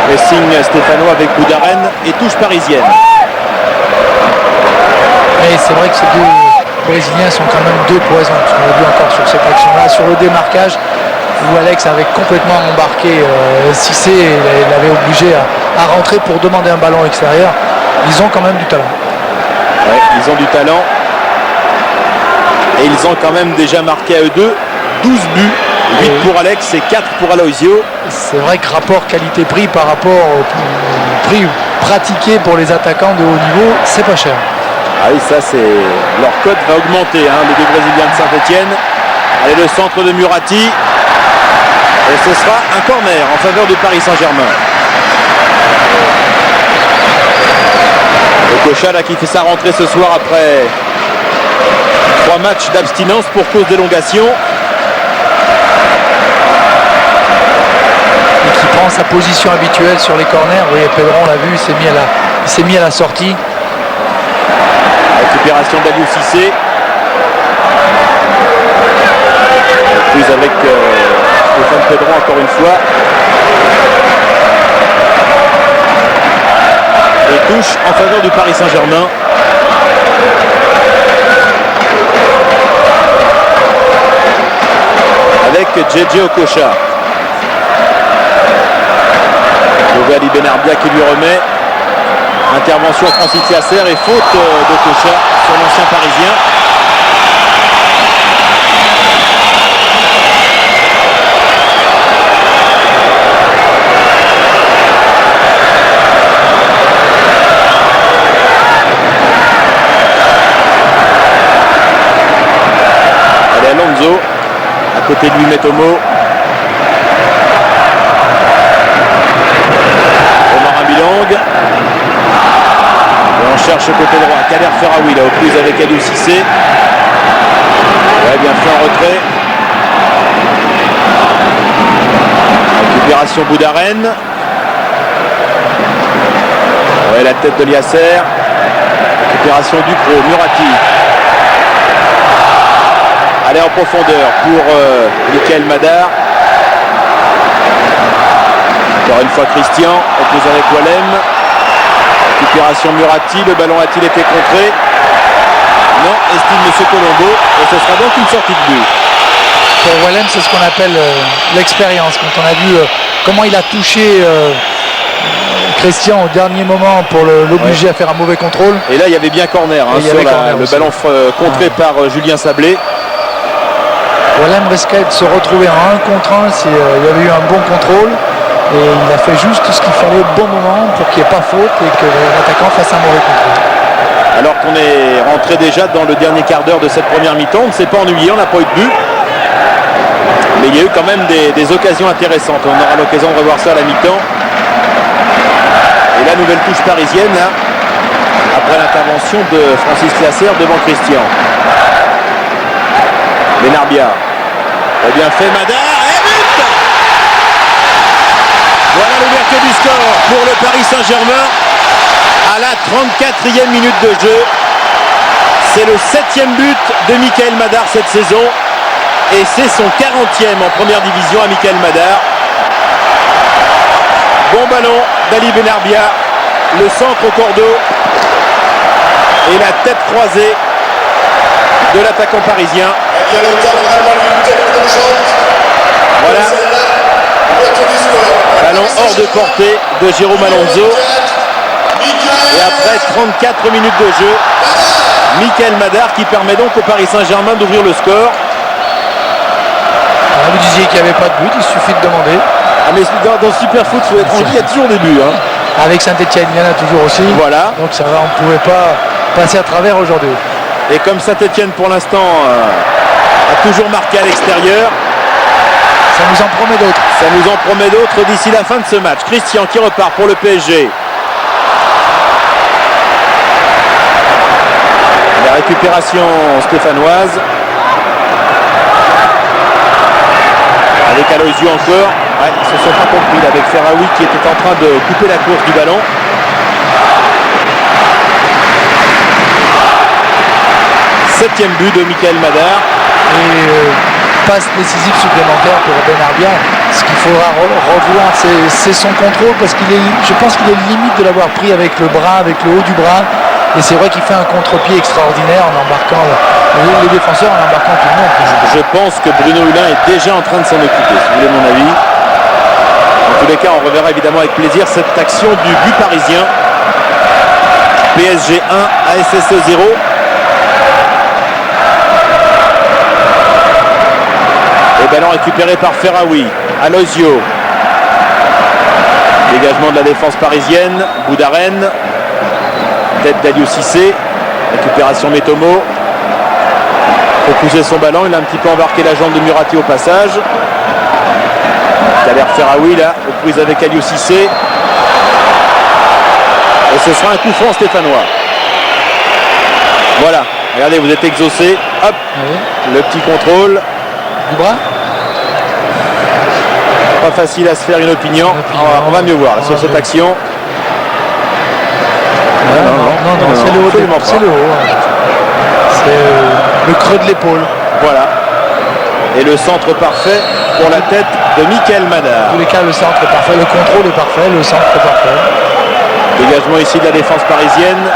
Pressing stéphanois avec Boudaren et touche parisienne. Et c'est vrai que ces deux Brésiliens sont quand même deux poisons, ce qu'on a vu encore sur cette action-là, sur le démarquage où Alex avait complètement embarqué Cissé et l'avait obligé à rentrer pour demander un ballon extérieur. Ils ont quand même du talent. Ouais, ils ont du talent. Et ils ont quand même déjà marqué à eux deux 12 buts, 8 pour Alex et 4 pour Aloisio. C'est vrai que rapport qualité-prix par rapport au prix pratiqué pour les attaquants de haut niveau, c'est pas cher. Ah oui, ça c'est... Leur cote va augmenter, les deux Brésiliens de Saint-Etienne. Allez, le centre de Murati. Et ce sera un corner en faveur du Paris Saint-Germain. Okocha là qui fait sa rentrée ce soir après 3 matchs d'abstinence pour cause d'élongation. Et qui prend sa position habituelle sur les corners. Oui, Pedro, on l'a vu, il s'est mis à la sortie. Récupération d'Aliou Cissé. Plus avec Stéphane Pedro encore une fois. Et touche en faveur du Paris Saint-Germain. Avec JJ Okocha. Nouveau Ali Benarbia qui lui remet. Intervention Francis Yasser et faute d'Okocha sur l'ancien parisien. Allez, Alonso. À côté de lui, Metomo. Omar Abilang. Et on cherche côté droit. Kader Ferraoui là aux prises avec Aliou Cissé. Ouais, bien fait en retrait. Récupération Boudaren. Ouais, la tête de Liasser. Récupération Ducrot. Murati. Allez en profondeur pour Michael Madar. Encore une fois Christian. Oppose avec Wallem. Récupération Murati, le ballon a-t-il été contré? Non, estime M. Colombo, et ce sera donc une sortie de but. Pour Wallem, c'est ce qu'on appelle l'expérience. Quand on a vu comment il a touché Christian au dernier moment pour l'obliger à faire un mauvais contrôle. Et là, il y avait bien corner, sur le ballon contré par Julien Sablé. Wallem risquait de se retrouver en 1 contre 1 s'il y avait eu un bon contrôle. Et il a fait juste ce qu'il fallait au bon moment pour qu'il n'y ait pas faute et que l'attaquant fasse un mauvais contrôle. Alors qu'on est rentré déjà dans le dernier quart d'heure de cette première mi-temps, on ne s'est pas ennuyé, on n'a pas eu de but. Mais il y a eu quand même des occasions intéressantes. On aura l'occasion de revoir ça à la mi-temps. Et la nouvelle touche parisienne, là, après l'intervention de Francis Lasser devant Christian. Benarbia. Très bien fait, Madar. Et but! Voilà l'ouverture du score pour le Paris Saint-Germain à la 34e minute de jeu. C'est le 7e but de Michael Madar cette saison et c'est son 40e en première division à Michael Madar. Bon ballon d'Ali Benarbia, le centre au cordeau et la tête croisée de l'attaquant parisien. Voilà. Ballon hors de portée de Jérôme Alonso. Et après 34 minutes de jeu, Michael Madar qui permet donc au Paris Saint-Germain d'ouvrir le score. Vous disiez qu'il n'y avait pas de but, il suffit de demander. Ah mais dans Superfoot sous étranger, il y a toujours des buts. Avec Saint-Etienne, il y en a toujours aussi. Voilà. Donc ça va, on ne pouvait pas passer à travers aujourd'hui. Et comme Saint-Etienne pour l'instant a toujours marqué à l'extérieur, ça nous en promet d'autres. Ça nous en promet d'autres d'ici la fin de ce match. Christian qui repart pour le PSG. La récupération stéphanoise. Avec Aloisio encore. Ouais, ils se sont pas compris là, avec Ferraoui qui était en train de couper la course du ballon. Septième but de Michael Madar. Et passe décisive supplémentaire pour Benarbia. Ce qu'il faudra revoir, c'est son contrôle, parce je pense qu'il est limite de l'avoir pris avec le bras, avec le haut du bras. Et c'est vrai qu'il fait un contre-pied extraordinaire en embarquant les défenseurs, en embarquant tout le monde. Je pense que Bruno Hulin est déjà en train de s'en occuper, si vous voulez mon avis. En tous les cas, on reverra évidemment avec plaisir cette action du but parisien. PSG 1, ASSE 0. Et ballon récupéré par Ferraoui. Alozio. Dégagement de la défense parisienne. Boudaren. Tête d'Aliou Cissé. Récupération Metomo. Pour pousser son ballon. Il a un petit peu embarqué la jambe de Murati au passage. Kader Ferraoui là, aux prises avec Aliou Cissé. Et ce sera un coup franc stéphanois. Voilà. Regardez, vous êtes exaucé. Hop. Oui. Le petit contrôle. Du bras. Pas facile à se faire une opinion. On va mieux voir là, sur cette action. Non, c'est le haut. C'est le haut. C'est le creux de l'épaule. Voilà. Et le centre parfait pour la tête de Michael Madar. En tous les cas, le centre est parfait. Le contrôle est parfait. Le centre est parfait. Dégagement ici de la défense parisienne.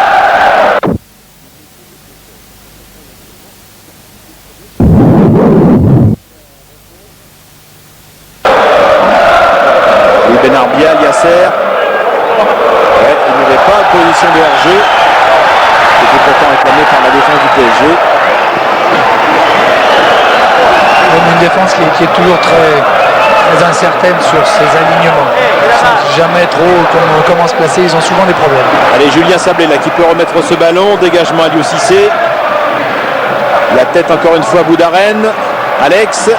Benarbia, Yasser. Ouais, il n'avait pas de position de hors-jeu. C'était pourtant réclamé par la défense du PSG. Une défense qui est toujours très incertaine sur ses alignements. Ils ne savent jamais trop comment se placer. Ils ont souvent des problèmes. Allez, Julien Sablé là qui peut remettre ce ballon. Dégagement à Aliou Cissé. La tête encore une fois à Boudaren. Alex.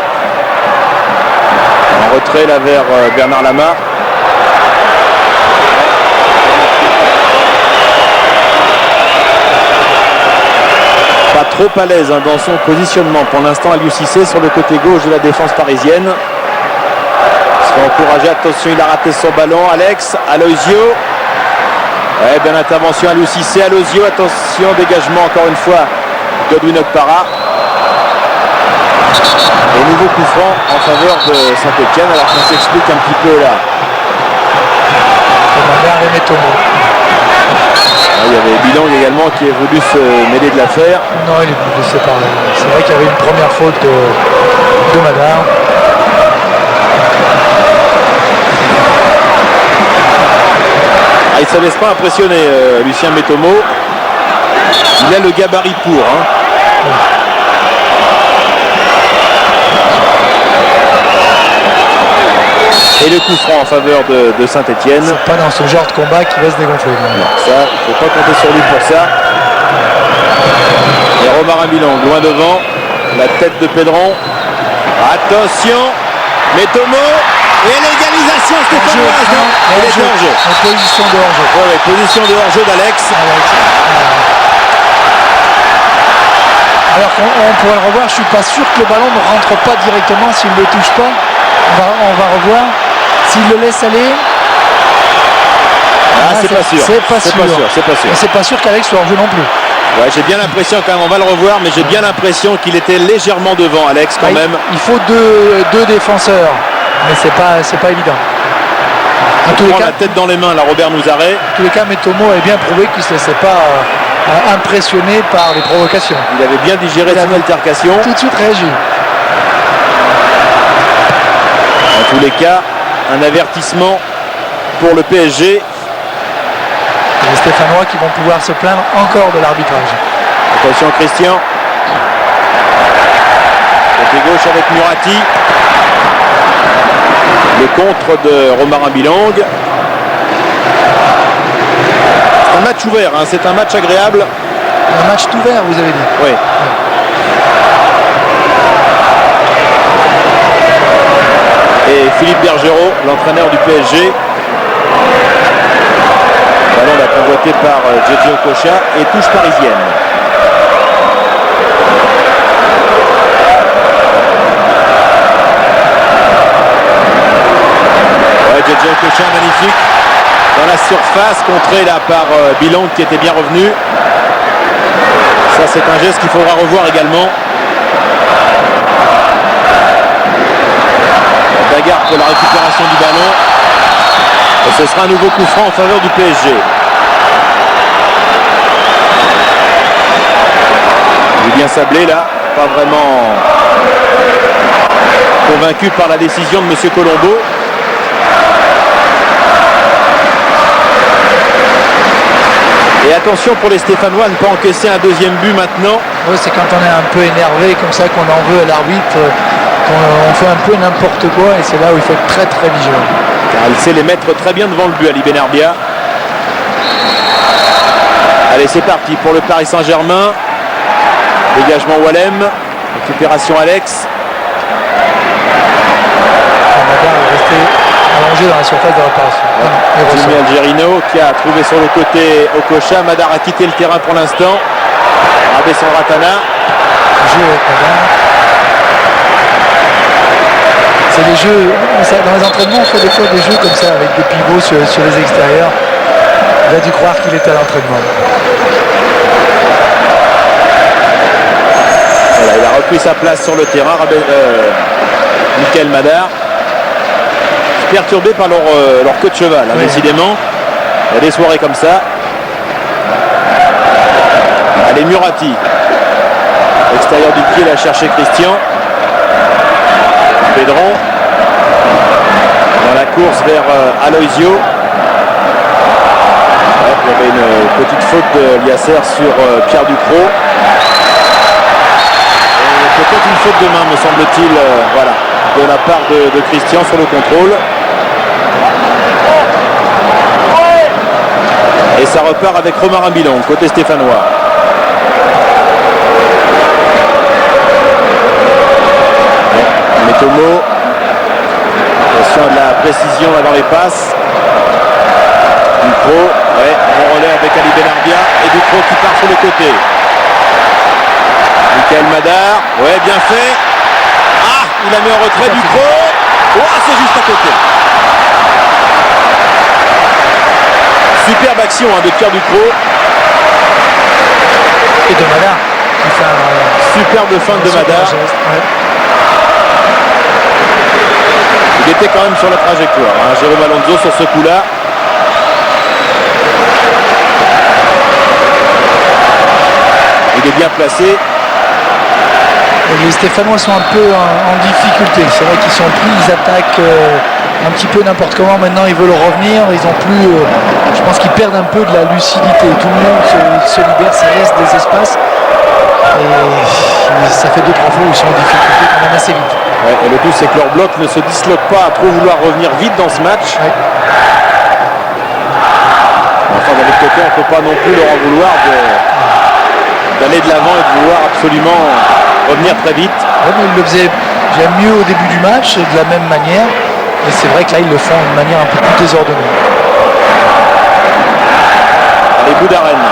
En retrait là vers Bernard Lama. Pas trop à l'aise dans son positionnement pour l'instant Aliou Cissé sur le côté gauche de la défense parisienne. Il sera encouragé, attention, il a raté son ballon. Alex, Alozio. Ouais, belle intervention Aliou Cissé, Alozio, attention, dégagement encore une fois Godwin Okpara. Et nouveau coup franc en faveur de Saint-Etienne, alors qu'on s'explique un petit peu là. Il y avait Bilang également qui est voulu se mêler de l'affaire. Non, il est voulu se séparer. C'est vrai qu'il y avait une première faute de Madar. Il ne se laisse pas impressionner, Lucien Metomo. Il a le gabarit pour. Et le coup franc en faveur de Saint-Etienne. C'est pas dans ce genre de combat qu'il va se dégonfler. Non, ça, il ne faut pas compter sur lui pour ça. Et Romarin Bilang, loin devant. La tête de Pedron. Attention, Metomo. Et l'égalisation stéphanoise. Elle est hors-jeu. En position de hors-jeu. Ouais, position de hors-jeu d'Alex. Alors qu'on pourrait le revoir, je suis pas sûr que le ballon ne rentre pas directement s'il ne le touche pas. On va revoir. S'il le laisse aller. C'est pas sûr. C'est pas sûr. C'est pas sûr. Et c'est pas sûr qu'Alex soit hors-jeu non plus. Ouais, j'ai bien l'impression quand même, on va le revoir, mais j'ai bien l'impression qu'il était légèrement devant Alex quand même. Il faut deux défenseurs, mais c'est pas évident. En tous les cas, la tête dans les mains, là, Robert Nouzaret. En tous les cas, Metomo avait bien prouvé qu'il ne se laissait pas impressionné par les provocations. Il avait bien digéré son altercation. Tout de suite réagi. En tous les cas, un avertissement pour le PSG. Et les Stéphanois qui vont pouvoir se plaindre encore de l'arbitrage. Attention Christian. Côté gauche avec Murati. Le contre de Romarin Bilang. C'est un match ouvert, c'est un match agréable. Un match ouvert, vous avez dit. Oui. Et Philippe Bergerot, l'entraîneur du PSG. Ballon là convoité par JJ Okocha et touche parisienne. Ouais, JJ Okocha magnifique dans la surface, contré là par Bilang qui était bien revenu. Ça c'est un geste qu'il faudra revoir également. bagarre pour la récupération du ballon. Et ce sera un nouveau coup franc en faveur du PSG. Julien Sablé là, pas vraiment convaincu par la décision de M. Colombo. Et attention pour les Stéphanois à ne pas encaisser un deuxième but maintenant. Oui, c'est quand on est un peu énervé comme ça qu'on en veut à l'arbitre, qu'on fait un peu n'importe quoi, et c'est là où il faut être très très vigilant. Car il sait les mettre très bien devant le but, Ali Benarbia. Allez, c'est parti pour le Paris Saint-Germain. Dégagement Wallem, récupération Alex. Madar est resté allongé dans la surface de réparation. Jimmy Algerino qui a trouvé sur le côté Okocha. Madar a quitté le terrain pour l'instant. Rabé Sandratana. C'est des jeux, dans les entraînements on fait des fois des jeux comme ça avec des pivots sur les extérieurs. Il a dû croire qu'il était à l'entraînement. Voilà, il a repris sa place sur le terrain, Michael Madar. Perturbé par leur queue de cheval, hein, oui. Décidément. Il y a des soirées comme ça. Allez, Murati. Extérieur du pied, il a cherché Christian. Pedron. Dans la course vers Aloisio. Il y avait une petite faute de Liasser sur Pierre Ducrot. Peut-être une faute de main, me semble-t-il, voilà, de la part de Christian sur le contrôle. Et ça repart avec Romain Bilon, côté stéphanois. Metomo. Attention à de la précision là dans les passes. Ducrot, ouais, on relais avec Ali Benarbia. Et Ducrot qui part sur le côté. Michael Madar, ouais, bien fait. Ah, il a mis en retrait Ducrot. Oh, c'est juste à côté. Superbe action de Pierre Ducrot. Et de Madar qui fait un superbe feinte de Madar. Ouais. Il était quand même sur la trajectoire, hein, Jérôme Alonso sur ce coup-là. Il est bien placé. Les Stéphanois sont un peu en difficulté. C'est vrai qu'ils sont pris, ils attaquent un petit peu n'importe comment. Maintenant, ils veulent revenir. Ils ont plus. Je pense qu'ils perdent un peu de la lucidité. Tout le monde se libère, ça laisse des espaces. Et ça fait 2-3 fois où ils sont en difficulté quand même assez vite. Ouais, et le tout, c'est que leur bloc ne se disloque pas à trop vouloir revenir vite dans ce match. Ouais. Enfin, d'un autre côté, on ne peut pas non plus leur en vouloir d'aller de l'avant et de vouloir absolument revenir très vite. Ouais, mais ils le faisaient bien mieux au début du match et de la même manière. Et c'est vrai que là, ils le font de manière un peu plus désordonnée. Les bouts d'arène.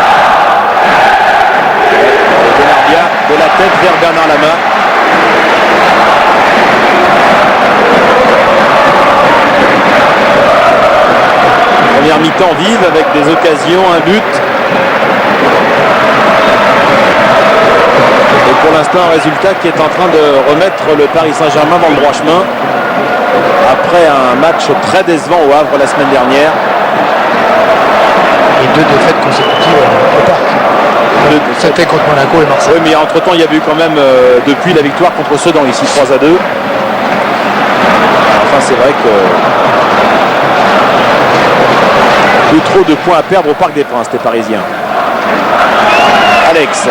Benarbia de la tête vers Bernard Lama. Première mi-temps vive avec des occasions, un but. Et pour l'instant, un résultat qui est en train de remettre le Paris Saint-Germain dans le droit chemin. Après un match très décevant au Havre la semaine dernière. Et 2 défaites consécutives au parc. C'était contre Monaco et Marseille. Oui, mais entre-temps, il y a eu quand même, depuis la victoire contre Sedan, ici 3-2. Enfin, c'est vrai que plus trop de points à perdre au Parc des Princes, les Parisiens. Alex.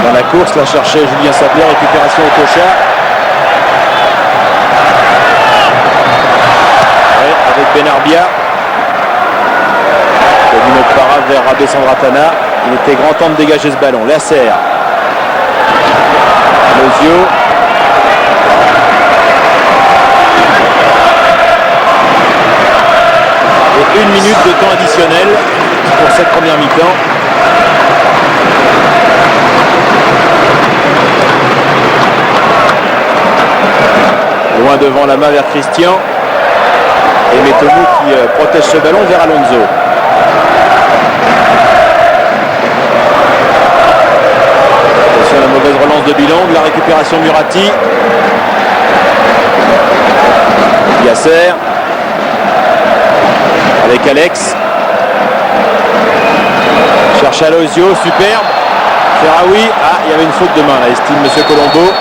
Dans la course, là cherchait Julien Sablé, récupération au Cocha. Ouais, avec Benarbia. Domino Para vers Rabé Sandratana. Il était grand temps de dégager ce ballon. Lasser. Lozio. Et 1 minute de temps additionnel pour cette première mi-temps. Loin devant la main vers Christian. Et Metomo qui protège ce ballon vers Alonso. Attention à la mauvaise relance de Bilong, la récupération Murati. Yasser avec Alex. Cherche Aloisio, superbe. Ferraoui, il y avait une faute de main là, estime M. Colombo.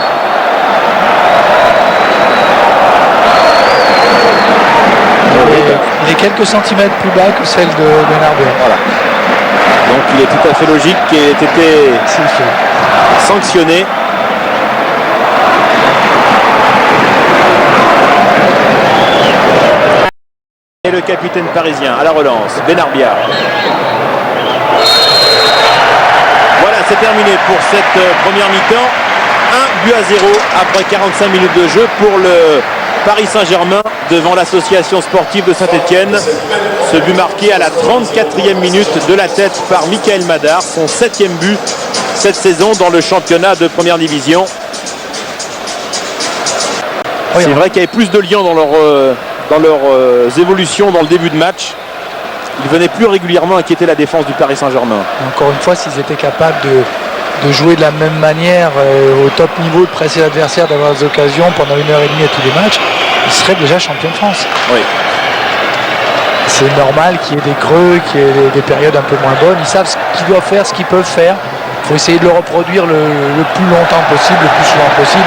Il est quelques centimètres plus bas que celle de Benarbia. Voilà. Donc il est tout à fait logique qu'il ait été sanctionné. Et le capitaine parisien à la relance, Benarbia. Voilà, c'est terminé pour cette première mi-temps. 1-0 après 45 minutes de jeu pour le Paris Saint-Germain devant l'association sportive de Saint-Etienne. Ce but marqué à la 34e minute de la tête par Michael Madar, son 7e but cette saison dans le championnat de première division. Oui, c'est vrai qu'il y avait plus de liens dans leurs évolutions dans le début de match. Ils venaient plus régulièrement inquiéter la défense du Paris Saint-Germain. Encore une fois, s'ils étaient capables de jouer de la même manière au top niveau, de presser l'adversaire, d'avoir des occasions pendant 1h30 à tous les matchs, ils seraient déjà champions de France. Oui. C'est normal qu'il y ait des creux, qu'il y ait des périodes un peu moins bonnes. Ils savent ce qu'ils doivent faire, ce qu'ils peuvent faire. Il faut essayer de le reproduire le plus longtemps possible, le plus souvent possible.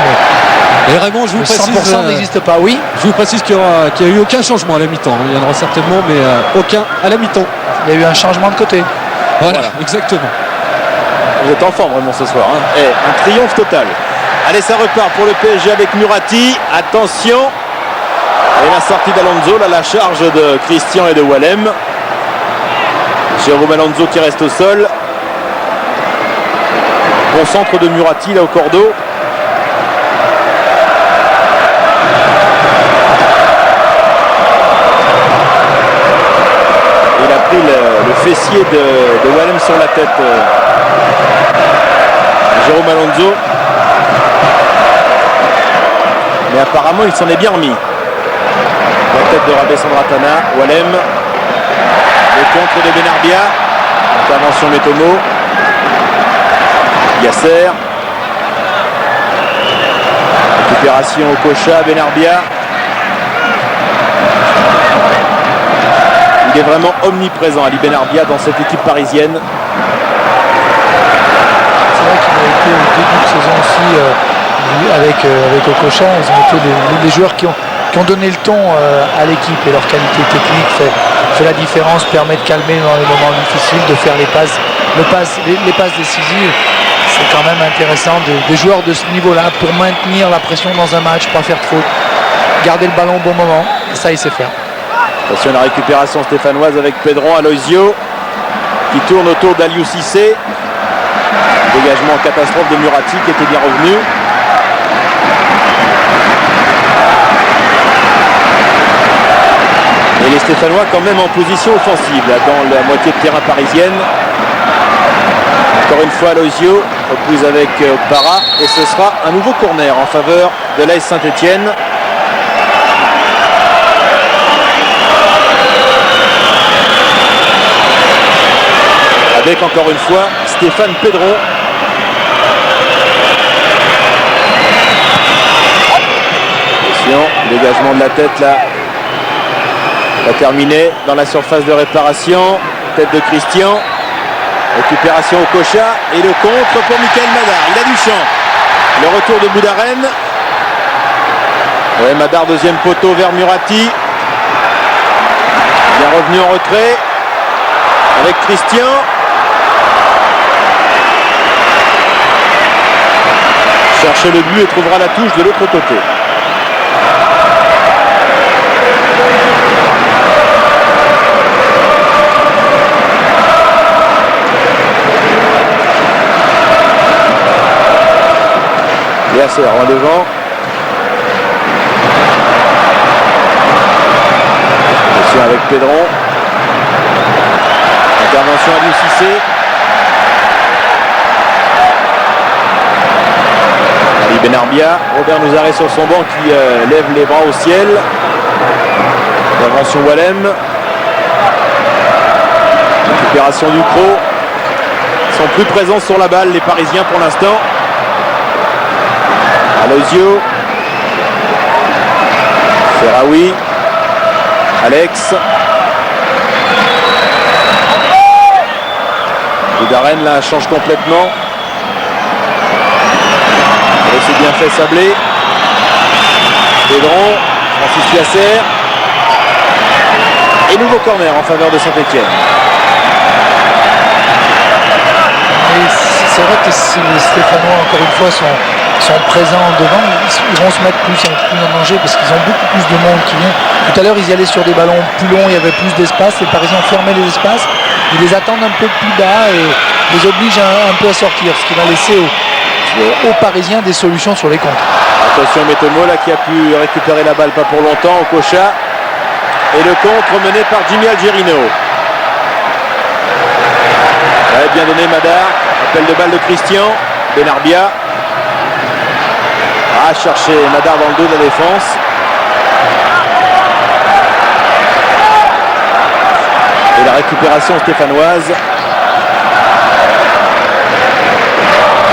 Et Raymond, je vous précise, 100% n'existe pas, oui. Je vous précise qu'il n'y a eu aucun changement à la mi-temps. Il y en aura certainement, mais aucun à la mi-temps. Il y a eu un changement de côté. Voilà. Exactement. Vous êtes en forme vraiment ce soir. Et un triomphe total. Allez, ça repart pour le PSG avec Murati. Attention. Et la sortie d'Alonso, là, la charge de Christian et de Wallem. Jérôme Alonso qui reste au sol. Bon centre de Murati là au cordeau. Il a pris le fessier de Wallem sur la tête. Jérôme Alonso. Mais apparemment il s'en est bien remis. La tête de Rabé Sandratana, Wallem. Le contre de Benarbia. Intervention Metomo. Yasser. Récupération au Kocha, Benarbia. Il est vraiment omniprésent, Ali Benarbia, dans cette équipe parisienne. C'est vrai qu'il a été au début de saison aussi avec Okocha. Ils ont été les joueurs qui ont donné le ton à l'équipe, et leur qualité technique fait la différence, permet de calmer dans les moments difficiles, de faire les passes décisives. C'est quand même intéressant des joueurs de ce niveau-là pour maintenir la pression dans un match, pas faire de faute, garder le ballon au bon moment. Ça, il sait faire. Attention à la récupération stéphanoise avec Pedron, Aloisio qui tourne autour d'Aliou Cissé. Dégagement en catastrophe de Murati qui était bien revenu. Et les Stéphanois quand même en position offensive là, dans la moitié de terrain parisienne. Encore une fois Aloisio repousse avec Para, et ce sera un nouveau corner en faveur de l'AS Saint-Etienne. Avec encore une fois Stéphane Pedron. Attention, dégagement de la tête là. Va terminer dans la surface de réparation. Tête de Christian. Récupération au Kocha. Et le contre pour Michael Madar. Il a du champ. Le retour de Boudaren. Ouais, Madar deuxième poteau vers Murati. Bien revenu en retrait. Avec Christian. Chercher le but et trouvera la touche de l'autre côté. Yasser en devant. Attention avec Pedron. Intervention à Aliou Cissé. Ali Benarbia. Robert Nouzaré sur son banc qui lève les bras au ciel. Intervention Wallem. Récupération du Pro. Ils sont plus présents sur la balle les Parisiens pour l'instant. Aloisio. Ferraoui. Alex. Boudaren là change complètement. Et c'est bien fait Sablé. Pedron, Francis Piasser. Et nouveau corner en faveur de Saint-Etienne. C'est vrai que si les Stéphanois, encore une fois, sont présents devant, ils vont se mettre plus en danger parce qu'ils ont beaucoup plus de monde qui vient. Tout à l'heure, ils y allaient sur des ballons plus longs, il y avait plus d'espace. Les Parisiens fermaient les espaces. Ils les attendent un peu plus bas et les obligent un peu à sortir, ce qui va laisser aux Parisiens des solutions sur les contres. Attention Metomo là qui a pu récupérer la balle pas pour longtemps au Kocha. Et le contre mené par Jimmy Algerino. Ouais, bien donné Madar. Appel de balle de Christian. Benarbia. Ah, chercher Madar dans le dos de la défense. Et la récupération stéphanoise.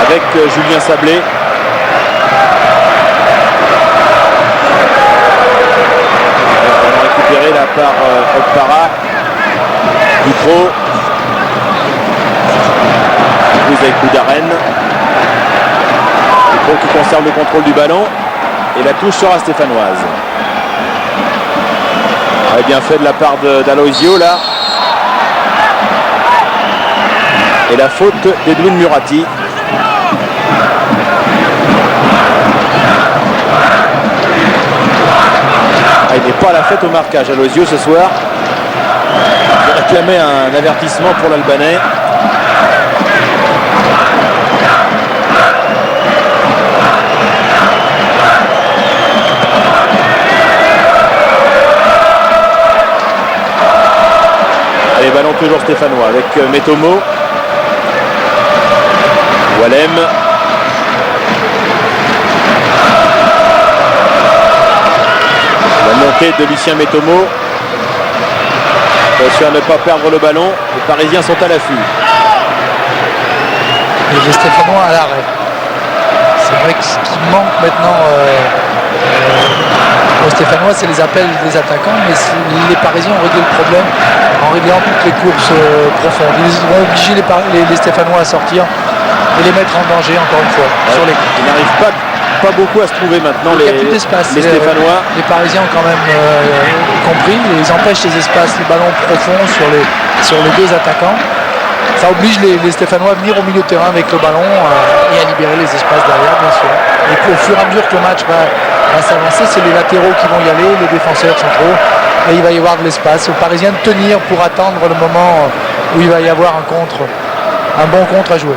Avec Julien Sablé. Récupéré là par Okpara. Dupro. Vous avec Boudaren. Dupro qui conserve le contrôle du ballon. Et la touche sera stéphanoise. Ouais, bien fait de la part d'Aloisio là. Et la faute d'Edwin Murati. Il n'est pas à la fête au marquage Aloisio ce soir. Il réclamait un avertissement pour l'Albanais. Allez, ballon toujours stéphanois avec Metomo. Walem. La montée de Lucien Metomo. Attention à ne pas perdre le ballon. Les Parisiens sont à l'affût. Et les Stéphanois à l'arrêt. C'est vrai que ce qui manque maintenant aux Stéphanois, c'est les appels des attaquants. Mais les Parisiens ont réglé le problème en réglant toutes les courses profondes. Ils vont obliger les Stéphanois à sortir et les mettre en danger encore une fois. Ouais, sur les... Ils n'arrivent pas beaucoup à se trouver maintenant. Il n'y a plus d'espace. Les Stéphanois. Les Parisiens ont quand même compris. Ils empêchent les espaces, les ballons profonds sur les deux attaquants. Ça oblige les Stéphanois à venir au milieu de terrain avec le ballon et à libérer les espaces derrière, bien sûr. Et puis, au fur et à mesure que le match va s'avancer, c'est les latéraux qui vont y aller, les défenseurs centraux. Et il va y avoir de l'espace aux Parisiens de tenir pour attendre le moment où il va y avoir un bon contre à jouer.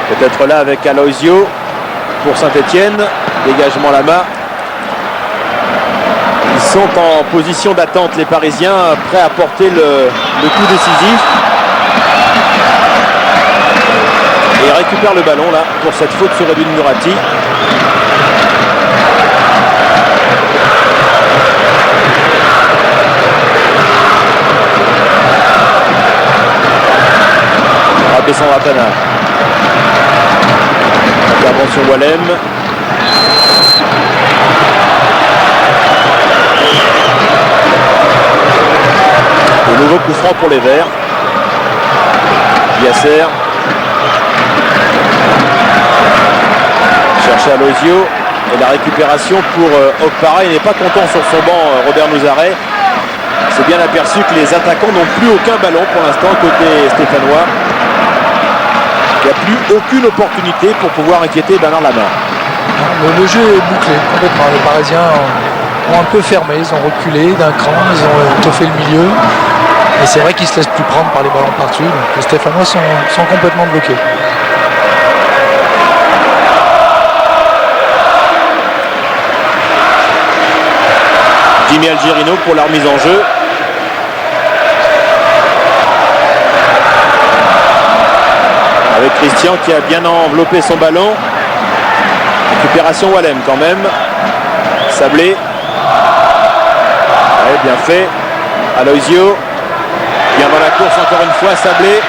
Peut-être là avec Aloisio pour Saint-Etienne. Dégagement là-bas. Ils sont en position d'attente, les Parisiens, prêts à porter le coup décisif. Et ils récupèrent le ballon là pour cette faute sur Edwin Murati. Rabesson Ratana. Intervention Walem. Le nouveau coup franc pour les Verts. Piasser. Chercher Aloisio. Et la récupération pour Okpara. Il n'est pas content sur son banc, Robert Nouzaret. C'est bien aperçu que les attaquants n'ont plus aucun ballon pour l'instant côté stéphanois. Il n'y a plus aucune opportunité pour pouvoir inquiéter Bernard Lamar. Le jeu est bouclé complètement. Les Parisiens ont un peu fermé, ils ont reculé d'un cran, ils ont étoffé le milieu. Et c'est vrai qu'ils ne se laissent plus prendre par les ballons par-dessus. Donc les Stéphanois sont complètement bloqués. Jimmy Algerino pour la remise en jeu. Avec Christian qui a bien enveloppé son ballon. Récupération Walem quand même. Sablé. Ouais, bien fait. Aloisio. Bien dans la course encore une fois. Sablé.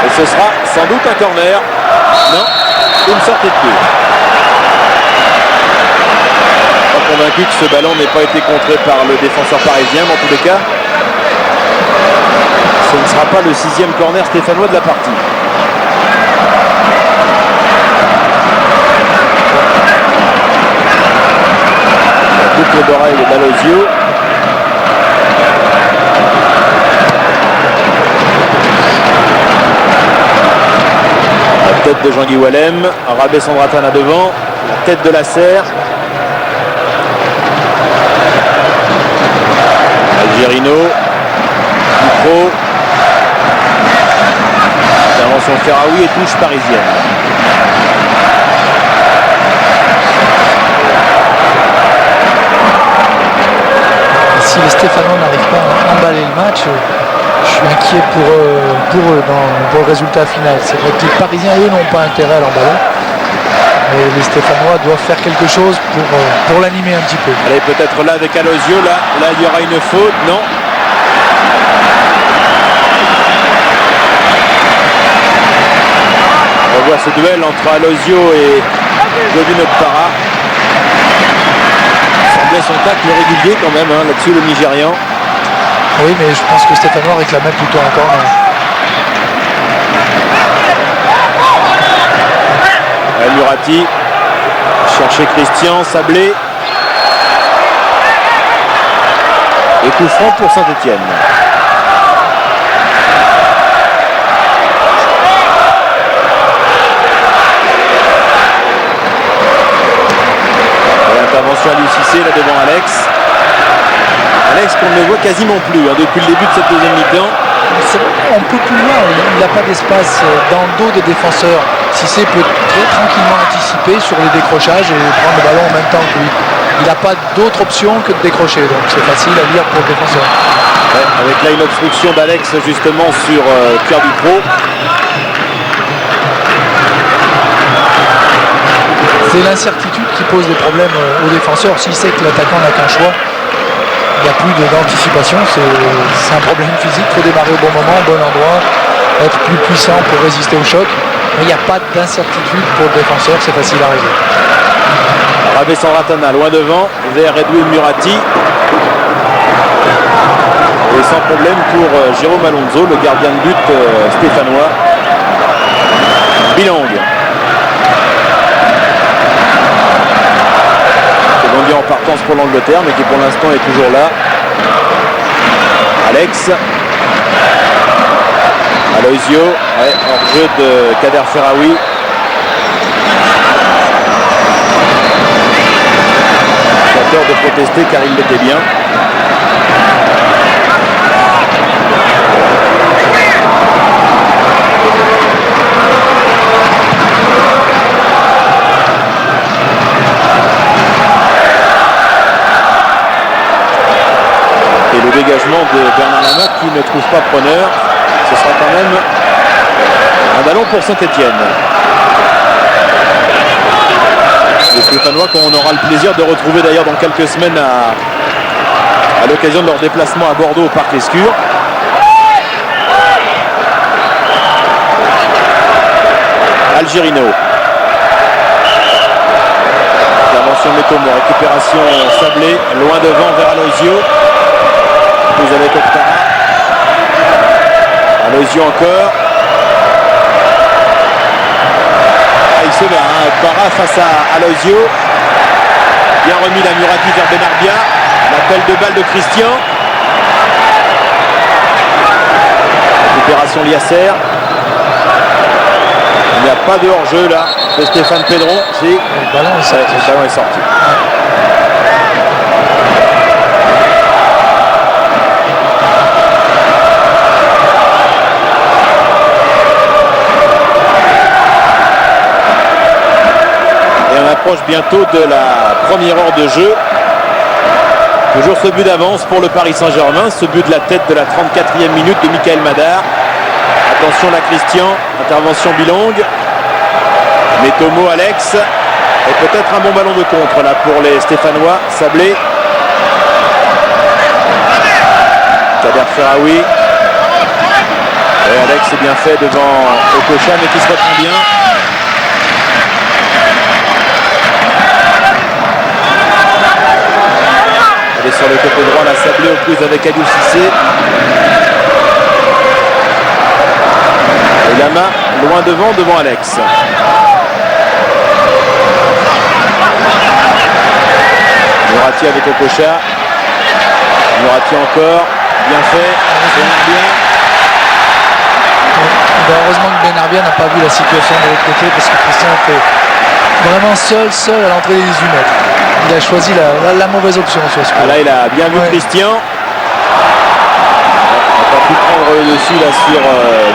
Et ce sera sans doute un corner. Non, une sortie de pied. Pas convaincu que ce ballon n'ait pas été contré par le défenseur parisien, mais en tous les cas, ce ne sera pas le 6e corner stéphanois de la partie. La boucle d'oreille de Dalloglio. La tête de Jean-Guy Wallem, Rabé Sandratana devant, la tête de la serre. Algerino, Dupro, intervention Ferraoui et touche parisienne. Si les Stéphanois n'arrivent pas à emballer le match, je suis inquiet pour eux pour le résultat final. C'est vrai que les Parisiens, eux, n'ont pas intérêt à l'emballer. Et les Stéphanois doivent faire quelque chose pour l'animer un petit peu. Allez, peut-être là avec Alozio, là il y aura une faute, non? On voit ce duel entre Alozio et Godin Okpara. Semblait son tacle régulier quand même, hein, là-dessus le Nigérian. Oui, mais je pense que les Stéphanois réclamaient plutôt un corner. Murati chercher Christian, Sablé. Et coup franc pour Saint-Etienne. Intervention à Lucicé là devant Alex. Alex qu'on ne voit quasiment plus hein, depuis le début de cette deuxième mi-temps. On peut plus loin, il n'a pas d'espace dans le dos des défenseurs. Cissé peut très tranquillement anticiper sur les décrochages et prendre le ballon en même temps que lui. Il n'a pas d'autre option que de décrocher, donc c'est facile à lire pour le défenseur. Ouais, avec là une obstruction d'Alex justement sur Pierre Dupro. C'est l'incertitude qui pose des problèmes aux défenseurs. S'il sait que l'attaquant n'a qu'un choix, il n'y a plus d'anticipation, c'est un problème physique. Il faut démarrer au bon moment, au bon endroit, être plus puissant pour résister au choc. Mais il n'y a pas d'incertitude pour le défenseur, c'est facile à régler. Rabé Sandratana loin devant, vers Edwin Murati. Et sans problème pour Jérôme Alonso, le gardien de but stéphanois. Bilong. En partance pour l'Angleterre, mais qui pour l'instant est toujours là. Alex. Alozio, ouais, hors jeu de Kader Ferraoui. Il a peur de protester car il l'était bien. Dégagement de Bernard Lama qui ne trouve pas preneur. Ce sera quand même un ballon pour Saint-Etienne. Les Stéphanois qu'on aura le plaisir de retrouver d'ailleurs dans quelques semaines à l'occasion de leur déplacement à Bordeaux au Parc Lescure. Algerino. Intervention Métomo, récupération Sablé, loin devant vers Alozio. Vous avez Okpara. Alozio encore. Il se bat, hein. Okpara face à Alozio. Bien remis la Murati vers Benarbia. L'appel de balle de Christian. Récupération Liasser. Il n'y a pas de hors-jeu là de Stéphane Pedron. Si. Le ballon est sorti. Le ballon est sorti. Bientôt de la première heure de jeu. Toujours ce but d'avance pour le Paris Saint-Germain, ce but de la tête de la 34e minute de Michael Madar. Attention là Christian, intervention Bilong. Métomo Alex. Et peut-être un bon ballon de contre là pour les Stéphanois. Sablé. Kader Ferraoui. Et Alex est bien fait devant Okocha mais qui se reprend bien. sur le côté droit, la Sablé aux prises avec Aliou Cissé. Et Lama loin devant Alex. Murati avec Okocha. Murati encore, bien fait, bien. Heureusement que Benarbia n'a pas vu la situation de l'autre côté parce que Christian était vraiment seul à l'entrée des 18 mètres. Il a choisi la mauvaise option sur ce coup. Là, il a bien vu Christian. Il n'a pas pu prendre le dessus là sur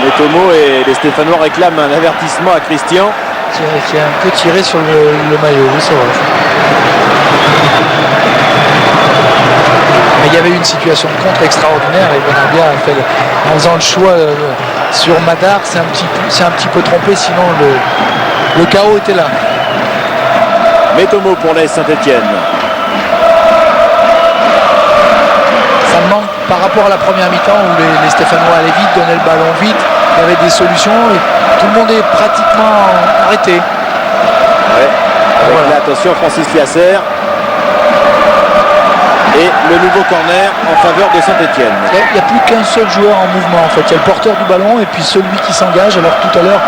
Netomo et les Stéphanois réclament un avertissement à Christian. Qui a un peu tiré sur le maillot, oui, c'est vrai. Mais il y avait une situation de contre extraordinaire et Benarbia a fait en faisant le choix sur Madar, c'est un petit peu trompé, sinon le chaos était là. Netomo pour l'AS Saint-Etienne. Ça me manque par rapport à la première mi-temps où les Stéphanois allaient vite, donnaient le ballon vite, il y avait des solutions et tout le monde est pratiquement arrêté. Ouais. Voilà. Attention Francis Liasser. Et le nouveau corner en faveur de Saint-Etienne. Il n'y a plus qu'un seul joueur en mouvement en fait. Il y a le porteur du ballon et puis celui qui s'engage. Alors tout à l'heure,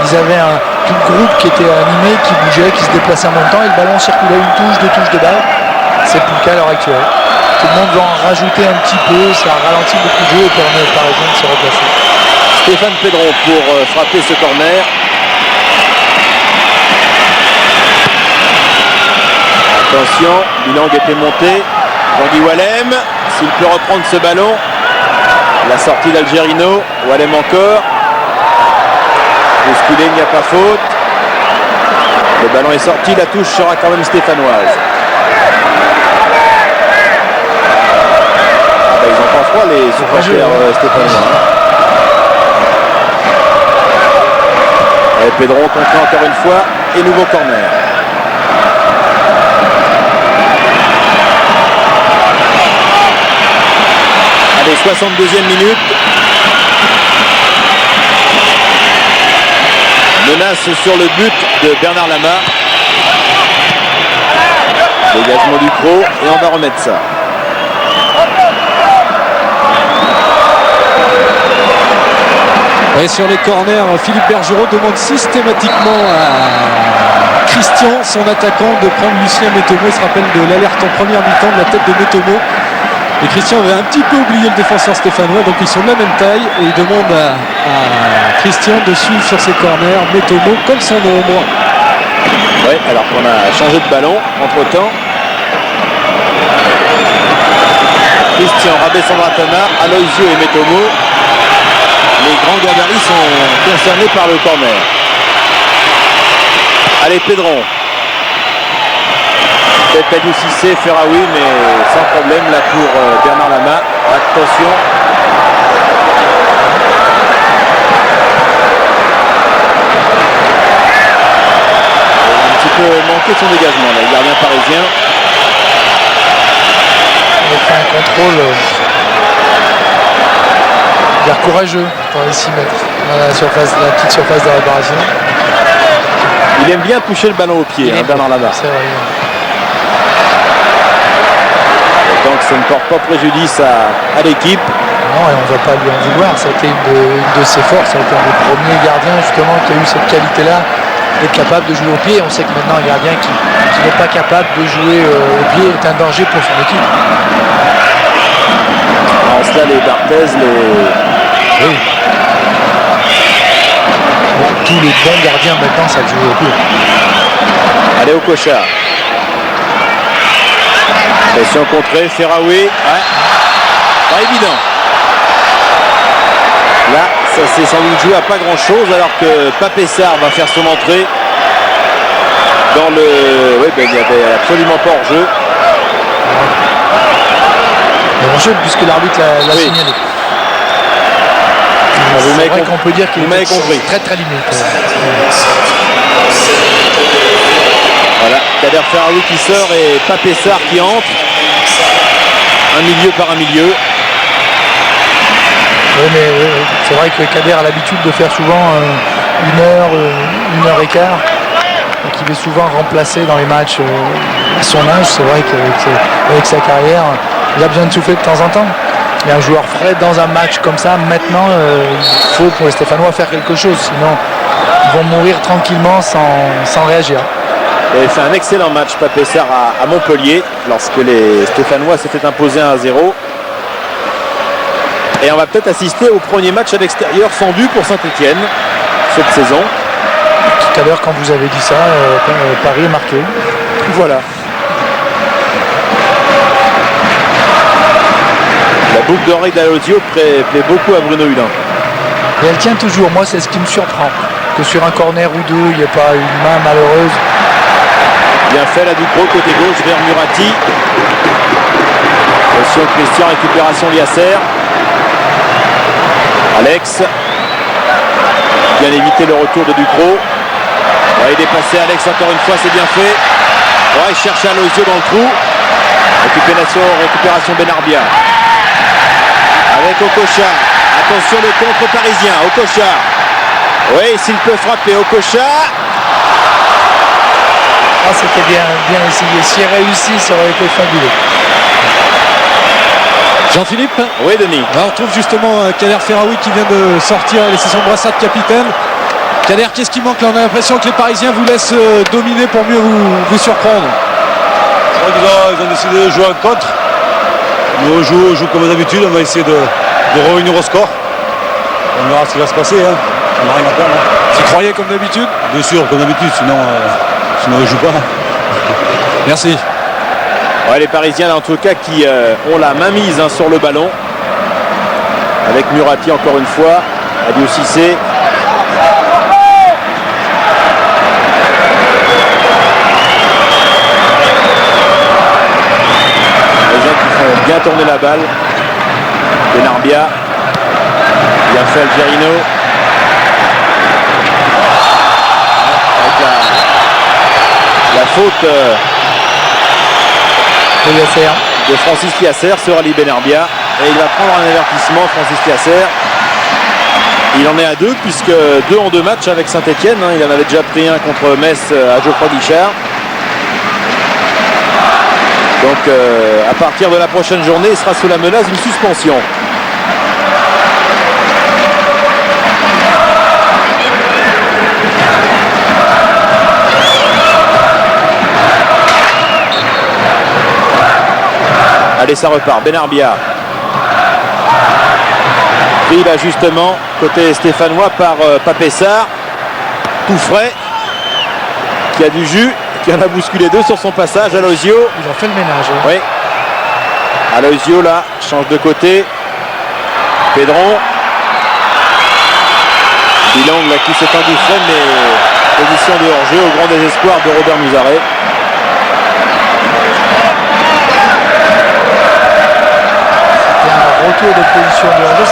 ils avaient tout le groupe qui était animé, qui bougeait, qui se déplaçait en même temps et le ballon circulait une touche, deux touches de balle. C'est plus le cas à l'heure actuelle. Tout le monde va en rajouter un petit peu, ça ralentit beaucoup de jeu et permet aux Parisiens de se replacer. Stéphane Pedron pour frapper ce corner. Attention, Bilang était monté. Jean-Guy Wallem, s'il peut reprendre ce ballon. La sortie d'Algerino. Wallem encore. Bousculé, il n'y a pas faute. Le ballon est sorti, la touche sera quand même stéphanoise. Ils ont pas froid les supporters stéphanois. Et Pedron contre encore une fois et nouveau corner. Allez, 62e minute. Menace sur le but de Bernard Lama. Dégagement du Cro et on va remettre ça. Et sur les corners, Philippe Bergerot demande systématiquement à Christian, son attaquant, de prendre Lucien Netomo. Il se rappelle de l'alerte en première mi-temps de la tête de Netomo. Et Christian avait un petit peu oublié le défenseur stéphanois, donc ils sont de la même taille et il demande à Christian de suivre sur ses corners Netomo comme son ombre. Oui, alors qu'on a changé de ballon entre temps. Christian, Rabé-Sandratana, Aloisio et Netomo. Les grands gabarits sont concernés par le corner. Allez, Pedron. Peut-être Aliou Cissé, Ferraoui, mais sans problème là pour Bernard Lama. Attention. Il a un petit peu manqué de son dégagement là, le gardien parisien. Il a fait un contrôle courageux dans les 6 mètres, dans la petite surface de réparation. Il aime bien toucher le ballon au pied, Bernard Lama. C'est vrai. Donc ça ne porte pas préjudice à l'équipe. Non, et on ne va pas lui en vouloir. Ça a été une de ses forces. Ça a été un des premiers gardiens justement qui a eu cette qualité-là d'être capable de jouer au pied. On sait que maintenant un gardien qui n'est pas capable de jouer au pied est un danger pour son équipe. En cela, les Barthez, Oui. Bon, tous les bons gardiens maintenant savent jouer au pied. Allez, Okocha. Pression contrée, Ferraoui. Ouais. Pas évident. Là, ça s'est sans doute joué à pas grand chose alors que Papessard va faire son entrée dans le... Oui, ben, il n'y avait absolument pas hors-jeu. Hors-jeu puisque l'arbitre l'a signalé. C'est vrai qu'on peut dire qu'il est très très limite. Voilà, Kader Ferraoui qui sort et Papessard qui entre. Un milieu par un milieu. Oui, mais c'est vrai que Kader a l'habitude de faire souvent 1 heure et quart. Donc il est souvent remplacé dans les matchs à son âge. C'est vrai qu'avec sa carrière, Il a besoin de souffler de temps en temps. Il y a un joueur frais dans un match comme ça. Maintenant, il faut pour les Stéphanois faire quelque chose. Sinon, ils vont mourir tranquillement sans réagir. Il avait fait un excellent match, Pape Sarr, à Montpellier, lorsque les Stéphanois s'étaient imposés 1-0. Et on va peut-être assister au premier match à l'extérieur sans but pour Saint-Etienne cette saison. Tout à l'heure, quand vous avez dit ça, Paris est marqué. Voilà. La boucle d'oreille d'Alozio plaît beaucoup à Bruno Hulin. Et elle tient toujours. Moi, c'est ce qui me surprend. Que sur un corner ou deux, il n'y ait pas une main malheureuse. Bien fait, la Ducrot, côté gauche vers Murati. Attention, Christian, récupération Liasser. Alex. Bien éviter le retour de Ducrot. Ouais, il est passé Alex encore une fois, c'est bien fait. Ouais, il cherche Alozio dans le trou. Récupération Benarbia. Avec Okocha. Attention le contre parisien. Okocha. Oui, s'il peut frapper Okocha. Ah, c'était bien essayé. S'il réussit, ça aurait été fabuleux. Jean-Philippe. Oui, Denis. On retrouve justement Kader Ferraoui qui vient de sortir et laisser son brassard de capitaine. Kader, qu'est-ce qui manque là? On a l'impression que les Parisiens vous laissent dominer pour mieux vous surprendre. Ils ont décidé de jouer en contre. Nous on joue comme d'habitude, on va essayer de revenir au score. On verra ce qui va se passer, hein. On n'a rien à perdre. Tu croyais comme d'habitude? Bien sûr, comme d'habitude, sinon on ne joue pas. Merci. Ouais, les Parisiens là, en tout cas qui ont la main mise sur le ballon. Avec Murati encore une fois. Aliou Cissé. Bien tourner la balle. Benarbia. Bien fait Algerino. Avec la faute de Francis Liasser sur Ali Benarbia. Et il va prendre un avertissement, Francis Liasser. Il en est à 2 puisque 2 en 2 matchs avec Saint-Etienne. Il en avait déjà pris un contre Metz à Geoffroy Guichard. Donc à partir de la prochaine journée, il sera sous la menace d'une suspension. Allez, ça repart. Benarbia. Pris l'ajustement côté stéphanois par Pape Sarr. Tout frais. Qui a du jus. Qui en a bousculé 2 sur son passage. Alozio. Ils ont fait le ménage. Hein. Oui. Alozio là, change de côté. Pedron. Bilang là qui s'est engouffré, mais position de hors-jeu au grand désespoir de Robert Muzaret. C'était un retour de position de hors-jeu.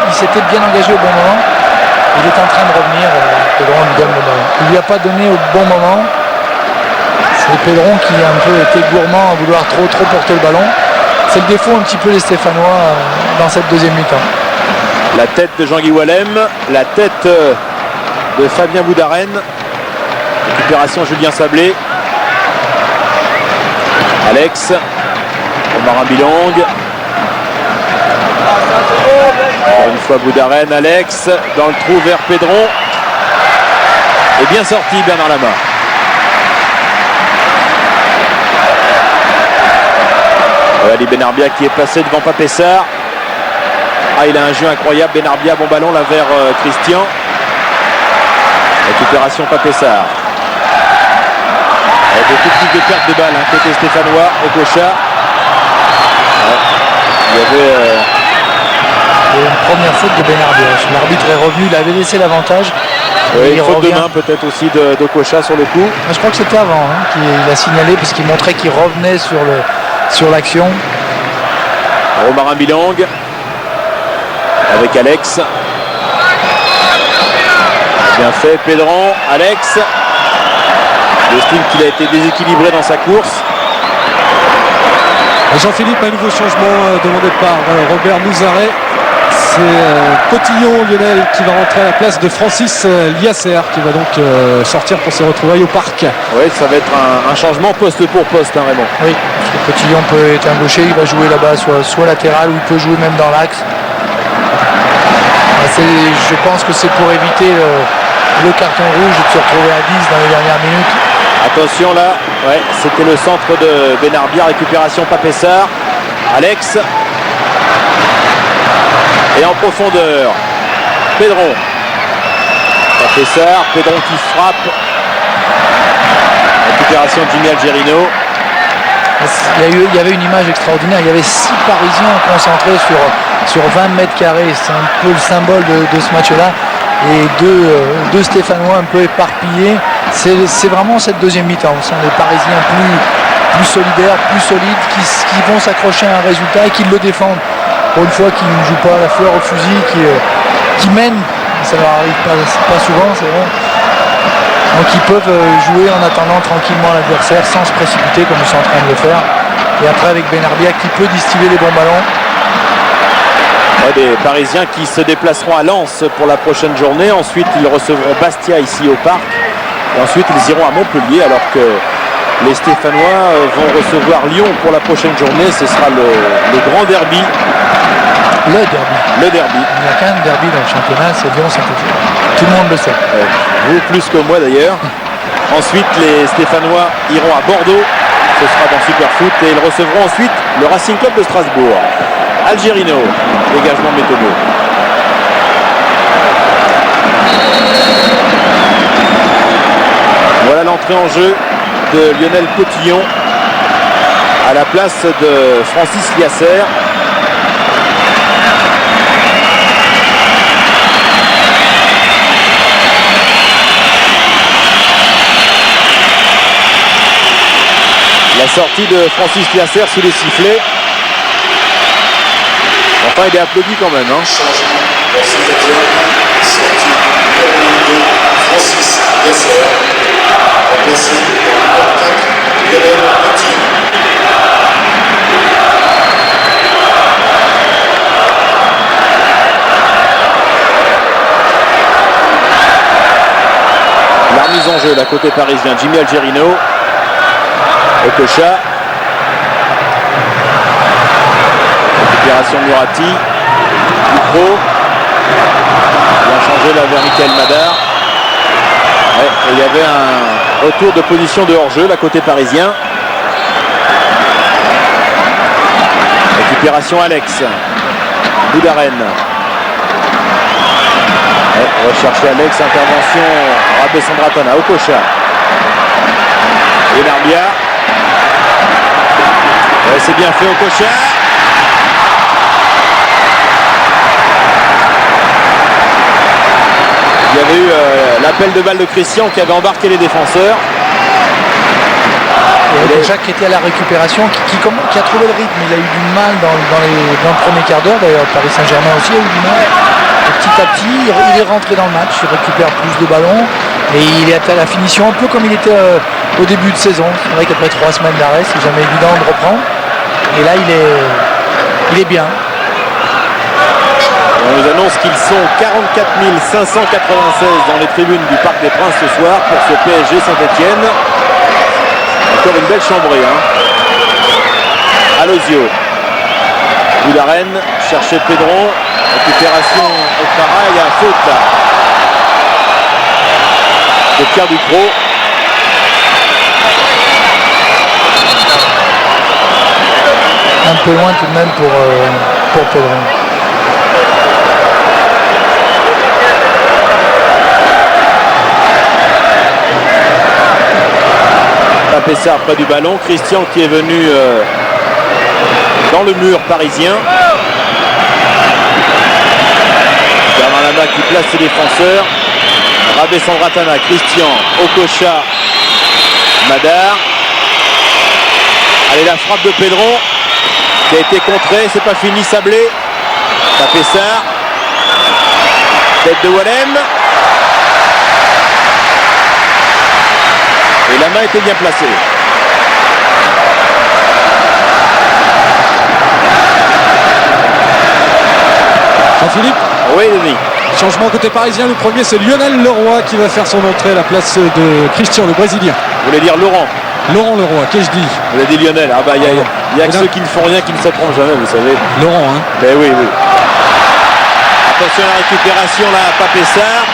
Il s'était bien engagé au bon moment. Il est en train de revenir. Pedron lui donne le ballon. Il ne lui a pas donné au bon moment. C'est Pedron qui a un peu été gourmand à vouloir trop porter le ballon. C'est le défaut un petit peu des Stéphanois dans cette deuxième mi-temps. La tête de Jean-Guy Wallem, la tête de Fabien Boudaren. Récupération Julien Sablé. Alex. Romarin Bilang. Encore une fois Boudaren, Alex. Dans le trou vers Pedron. Et bien sorti Bernard Lama. Ali Benarbia qui est passé devant Pape Sarr. Ah, il a un jeu incroyable. Benarbia, bon ballon là vers Christian. Récupération Pape Sarr. Avec beaucoup plus de pertes de balles côté stéphanois. Okocha. Ouais. Il y avait une première faute de Benarbia. L'arbitre est revenu, il avait laissé l'avantage. Oui, une faute de main peut-être aussi d'Okocha sur le coup. Je crois que c'était avant qu'il a signalé parce qu'il montrait qu'il revenait sur l'action. Romarin Bilang avec Alex. Bien fait Pedron, Alex. Il estime qu'il a été déséquilibré dans sa course. Jean-Philippe, un nouveau changement demandé par Robert Muzaret. c'est Cotillon, Lionel, qui va rentrer à la place de Francis Liasser, qui va donc sortir pour ses retrouvailles au parc. Oui, ça va être un changement poste pour poste, hein, Raymond. Oui, parce que Cotillon peut être un gaucher, il va jouer là-bas, soit latéral, ou il peut jouer même dans l'axe. Je pense que c'est pour éviter le carton rouge et de se retrouver à 10 dans les dernières minutes. Attention là, ouais, c'était le centre de Benarbia, récupération Papessard. Alex. Et en profondeur, Pedron. Papessard, Pedron qui frappe. Récupération de Jimmy Algerino. Il y avait une image extraordinaire, il y avait 6 Parisiens concentrés sur 20 mètres carrés, c'est un peu le symbole de ce match-là, et deux Stéphanois un peu éparpillés. C'est vraiment cette deuxième mi-temps, ce sont les Parisiens plus solidaires, plus solides, qui vont s'accrocher à un résultat et qui le défendent. Pour une fois qu'ils ne jouent pas la fleur au fusil, qui mènent, ça leur arrive pas souvent, c'est vrai. Donc ils peuvent jouer en attendant tranquillement l'adversaire sans se précipiter comme ils sont en train de le faire. Et après avec Benarbia qui peut distiller les bons ballons. Ouais, des Parisiens qui se déplaceront à Lens pour la prochaine journée. Ensuite ils recevront Bastia ici au parc. Et ensuite ils iront à Montpellier alors que les Stéphanois vont recevoir Lyon pour la prochaine journée. Ce sera le grand derby. Le derby. Le derby. Il n'y a qu'un derby dans le championnat, c'est Lyon-Saint-Étienne. Tout le monde le sait. Vous plus que moi d'ailleurs. Ensuite les Stéphanois iront à Bordeaux. Ce sera dans Superfoot. Et ils recevront ensuite le Racing Club de Strasbourg. Algerino, dégagement méthodique. Voilà l'entrée en jeu de Lionel Cotillon à la place de Francis Liasser. La sortie de Francis Liasser sous les sifflets. Enfin, il est applaudi quand même. Hein. Francis Liasser, remplacé par Lionel Cotillon. La remise en jeu, la côté parisien, Jimmy Algerino. Okocha. Récupération de Murati. Dupro. Bien changé là vers Michael Madar. Ouais, et il y avait un retour de position de hors-jeu, la côté parisien. Récupération Alex. Boudaren. Ouais, on va chercher Alex, intervention Rabé-Sandratana. Okocha. Benarbia. Ouais, c'est bien fait Okocha. Il y avait eu l'appel de balle de Christian qui avait embarqué les défenseurs. Okocha qui était à la récupération, qui a trouvé le rythme. Il a eu du mal dans le premier quart d'heure. D'ailleurs, Paris Saint-Germain aussi a eu du mal. Et petit à petit, il est rentré dans le match. Il récupère plus de ballons. Et il est à la finition, un peu comme il était au début de saison. C'est vrai qu'après 3 semaines d'arrêt, c'est jamais évident de reprendre. Et là, il est bien. On nous annonce qu'ils sont 44 596 dans les tribunes du Parc des Princes ce soir pour ce PSG Saint-Etienne. Encore une belle chambrée. Hein. Alozio. Boudaren, chercher Pedron. Récupération au Para, il y a un faute là. De Pierre Dupro. Un peu loin tout de même pour Pedron. Papessard près du ballon. Christian qui est venu dans le mur parisien. Bernard qui place ses défenseurs. Rabé-Sandratana, Christian, Okocha, Madar. Allez, la frappe de Pedron qui a été contrée, c'est pas fini, Sablé. Papessard. Tête de Wallem. Et la main était bien placée. Jean-Philippe. Oui, Denis. Changement côté parisien, le premier c'est Lionel Leroy qui va faire son entrée à la place de Christian, le Brésilien. Vous voulez dire Laurent? Laurent Leroy, qu'ai-je dit? Vous avez dit Lionel. Ah bah il y a que ceux qui ne font rien qui ne se trompent jamais, vous savez. Laurent, hein. Ben oui, oui. Attention à la récupération là, Pape Sarr.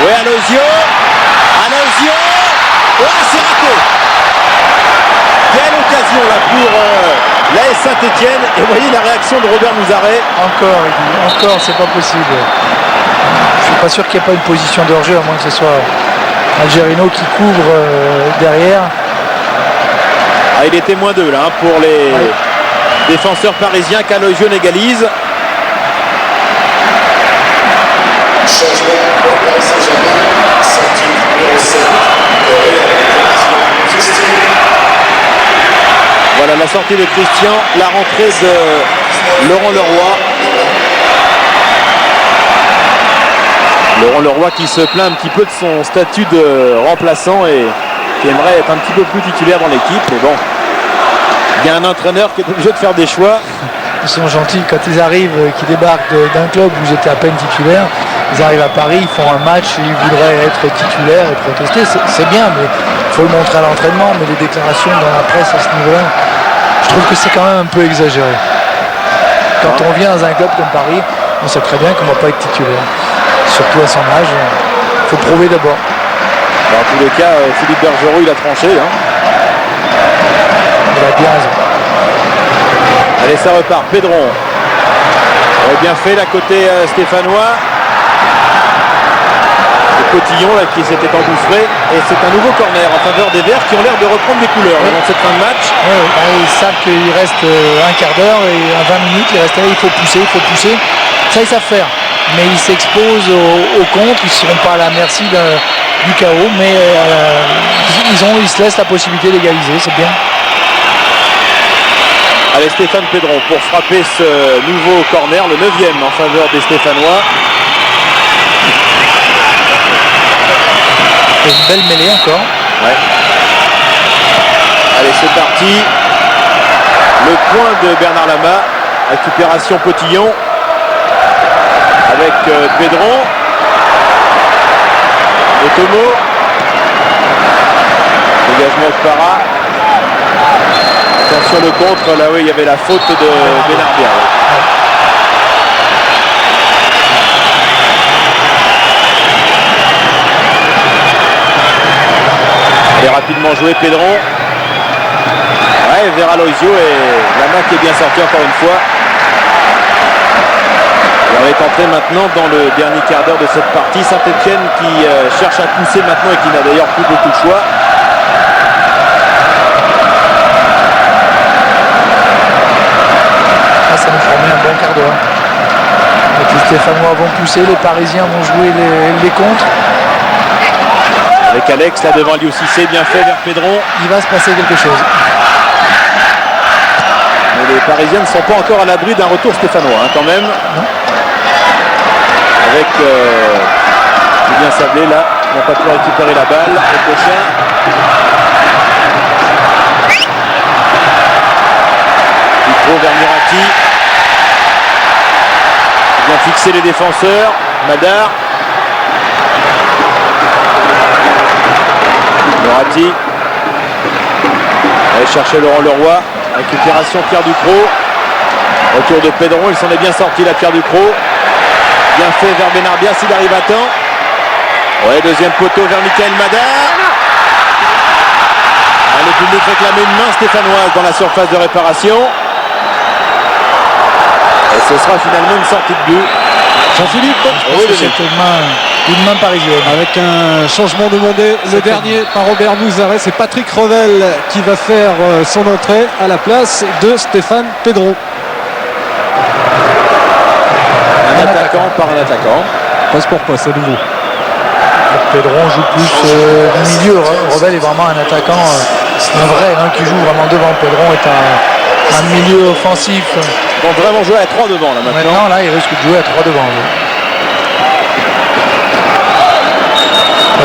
Oui, Alozio. Alozio. Oh, c'est raté. Quelle occasion là pour l'AS Saint-Etienne. Et vous voyez la réaction de Robert Mouzaret. Encore, c'est pas possible. Je suis pas sûr qu'il n'y ait pas une position de hors-jeu, à moins que ce soit Algerino qui couvre derrière. Ah, il était moins 2 là hein, pour les défenseurs parisiens qu'Alozio n'égalise. Changement pour le Paris Saint-Germain, sortie numéro 7, Christian. Voilà la sortie de Christian, la rentrée de Laurent Leroy. Laurent Leroy qui se plaint un petit peu de son statut de remplaçant et qui aimerait être un petit peu plus titulaire dans l'équipe. Mais bon, il y a un entraîneur qui est obligé de faire des choix. Ils sont gentils quand ils arrivent, qui débarquent d'un club où j'étais à peine titulaire. Ils arrivent à Paris, ils font un match et ils voudraient être titulaires et protester. C'est bien, mais il faut le montrer à l'entraînement. Mais les déclarations dans la presse à ce niveau-là, je trouve que c'est quand même un peu exagéré. Quand on vient dans un club comme Paris, on sait très bien qu'on ne va pas être titulaire. Surtout à son âge, il faut prouver d'abord. Dans tous les cas, Philippe Bergerot, il a tranché. Hein. Il a bien raison. Allez, ça repart. Pedron. Aurait bien fait là côté stéphanois. Le Cotillon là, qui s'était engouffré. Et c'est un nouveau corner en faveur des Verts qui ont l'air de reprendre des couleurs là, dans cette fin de match. Ils savent qu'il reste un quart d'heure et à 20 minutes, il reste là, il faut pousser. Ça, ils savent faire. Mais ils s'exposent au contre, ils ne seront pas à la merci du chaos, mais ils se laissent la possibilité d'égaliser, c'est bien. Allez, Stéphane Pedron pour frapper ce nouveau corner, le 9e en faveur des Stéphanois. Et une belle mêlée encore. Ouais. Allez, c'est parti. Le point de Bernard Lama. Récupération Potillon. Avec Pedron. Otomo. Dégagement de Para. Attention le contre, là oui il y avait la faute de Benarbia. Allez, rapidement joué Pedron. Ouais, vers Aloisio et Lama qui est bien sorti encore une fois. Et on est entré maintenant dans le dernier quart d'heure de cette partie. Saint-Etienne qui cherche à pousser maintenant et qui n'a d'ailleurs plus beaucoup de choix. Ça nous promet un bon quart d'heure. Les Stéphanois vont pousser, les Parisiens vont jouer les contres. Avec Alex là devant lui aussi, c'est bien fait vers Pedron. Il va se passer quelque chose. Mais les Parisiens ne sont pas encore à l'abri d'un retour stéphanois hein, quand même. Non. Avec Julien Sablé là, il n'a pas pu récupérer la balle. Le prochain. Pico vers Murati. Bien fixer les défenseurs. Madar. Murati. Allez chercher Laurent Leroy. Récupération Pierre Ducrot. Retour de Pedron. Il s'en est bien sorti la Pierre Ducrot. Bien fait vers Benarbia s'il arrive à temps. Ouais, deuxième poteau vers Michael Madar. Le public réclamait une main stéphanoise dans la surface de réparation. Et ce sera finalement une sortie de but. Jean-Philippe, C'est une main parisienne. avec un changement demandé, le dernier par Robert Mouzaret, c'est Patrick Revel qui va faire son entrée à la place de Stéphane Pedron. Un attaquant par un attaquant. Passe pour quoi, c'est nouveau. Pedron joue plus du milieu. Revel est vraiment un attaquant, un vrai qui joue vraiment devant. Pedron est un milieu offensif. Ils vont vraiment jouer à 3 devant là maintenant. Maintenant, là, il risque de jouer à 3 devant.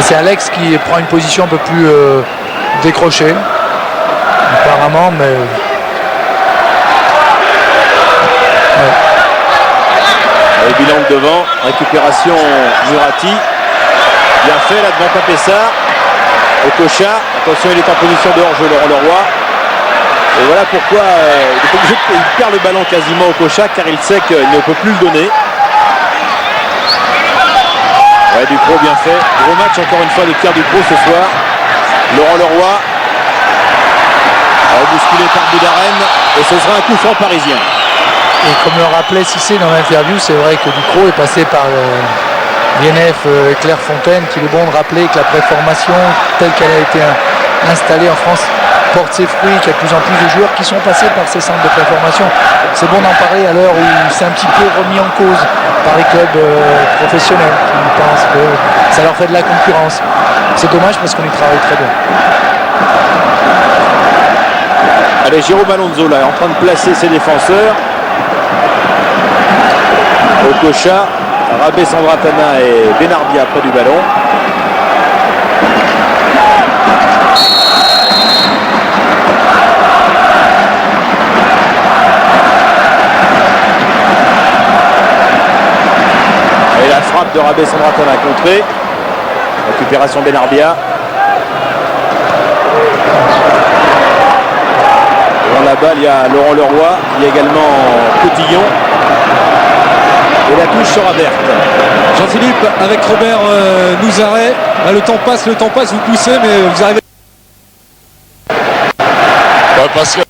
C'est Alex qui prend une position un peu plus décrochée. Apparemment, mais... Avec bilan devant. Récupération Murati. Bien fait là devant Papessard. Okocha. Attention, il est en position de hors-jeu, Laurent Leroy. Et voilà pourquoi il perd le ballon quasiment au Okocha, car il sait qu'il ne peut plus le donner. Ouais, Ducrot bien fait. Gros match encore une fois de Pierre Ducrot ce soir. Laurent Leroy. Bousculé par Boudarem. Et ce sera un coup franc parisien. Et comme le rappelait Cissé dans l'interview, c'est vrai que Ducrot est passé par l'INF Clairefontaine, qu'il est bon de rappeler que la préformation telle qu'elle a été installée en France porte ses fruits, qu'il y a de plus en plus de joueurs qui sont passés par ces centres de préformation. C'est bon d'en parler à l'heure où c'est un petit peu remis en cause par les clubs professionnels qui pensent que ça leur fait de la concurrence. C'est dommage parce qu'on y travaille très bien. Allez, Jérôme Alonso là est en train de placer ses défenseurs. Okocha, Rabé Sandratana et Benarbia près du ballon. Et la frappe de Rabé Sandratana contrée. Récupération Benarbia. Dans la balle, il y a Laurent Leroy, il y a également Cotillon. Et la touche sera verte. Jean-Philippe avec Robert Nouzaret. Le temps passe, vous poussez, mais vous arrivez. Parce que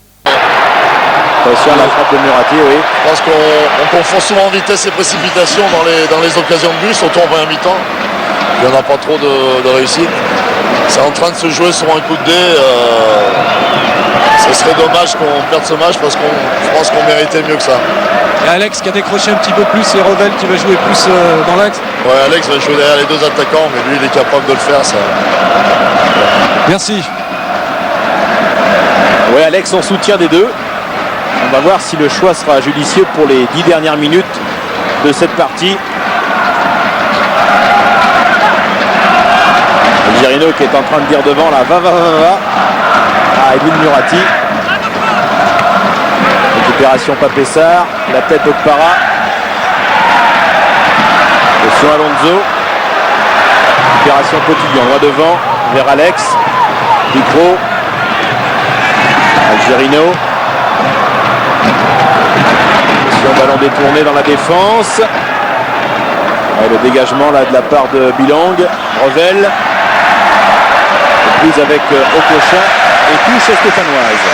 Attention à la frappe de Murati, oui. je pense qu'on confond souvent vitesse et précipitation dans les occasions de but, surtout en première mi-temps. Il n'y en a pas trop de réussite. C'est en train de se jouer sur un coup de dé. Ce serait dommage qu'on perde ce match parce qu'on je pense qu'on méritait mieux que ça. Et Alex qui a décroché un petit peu plus et Revel qui va jouer plus dans l'axe. Ouais, Alex va jouer derrière les deux attaquants, mais lui il est capable de le faire. Ça. Merci. Oui, Alex en soutien des deux. On va voir si le choix sera judicieux pour les 10 dernières minutes de cette partie. Girino qui est en train de dire devant là, va. Ah, Edwin Murati. Récupération Papessard, la tête Okpara. Attention Alonso. Récupération Cotillon, loin devant, vers Alex. Ducrot. Algerino. Attention, ballon détourné dans la défense. Ouais, le dégagement là de la part de Bilang. Revel. Prise avec Okocha et touche stéphanoise.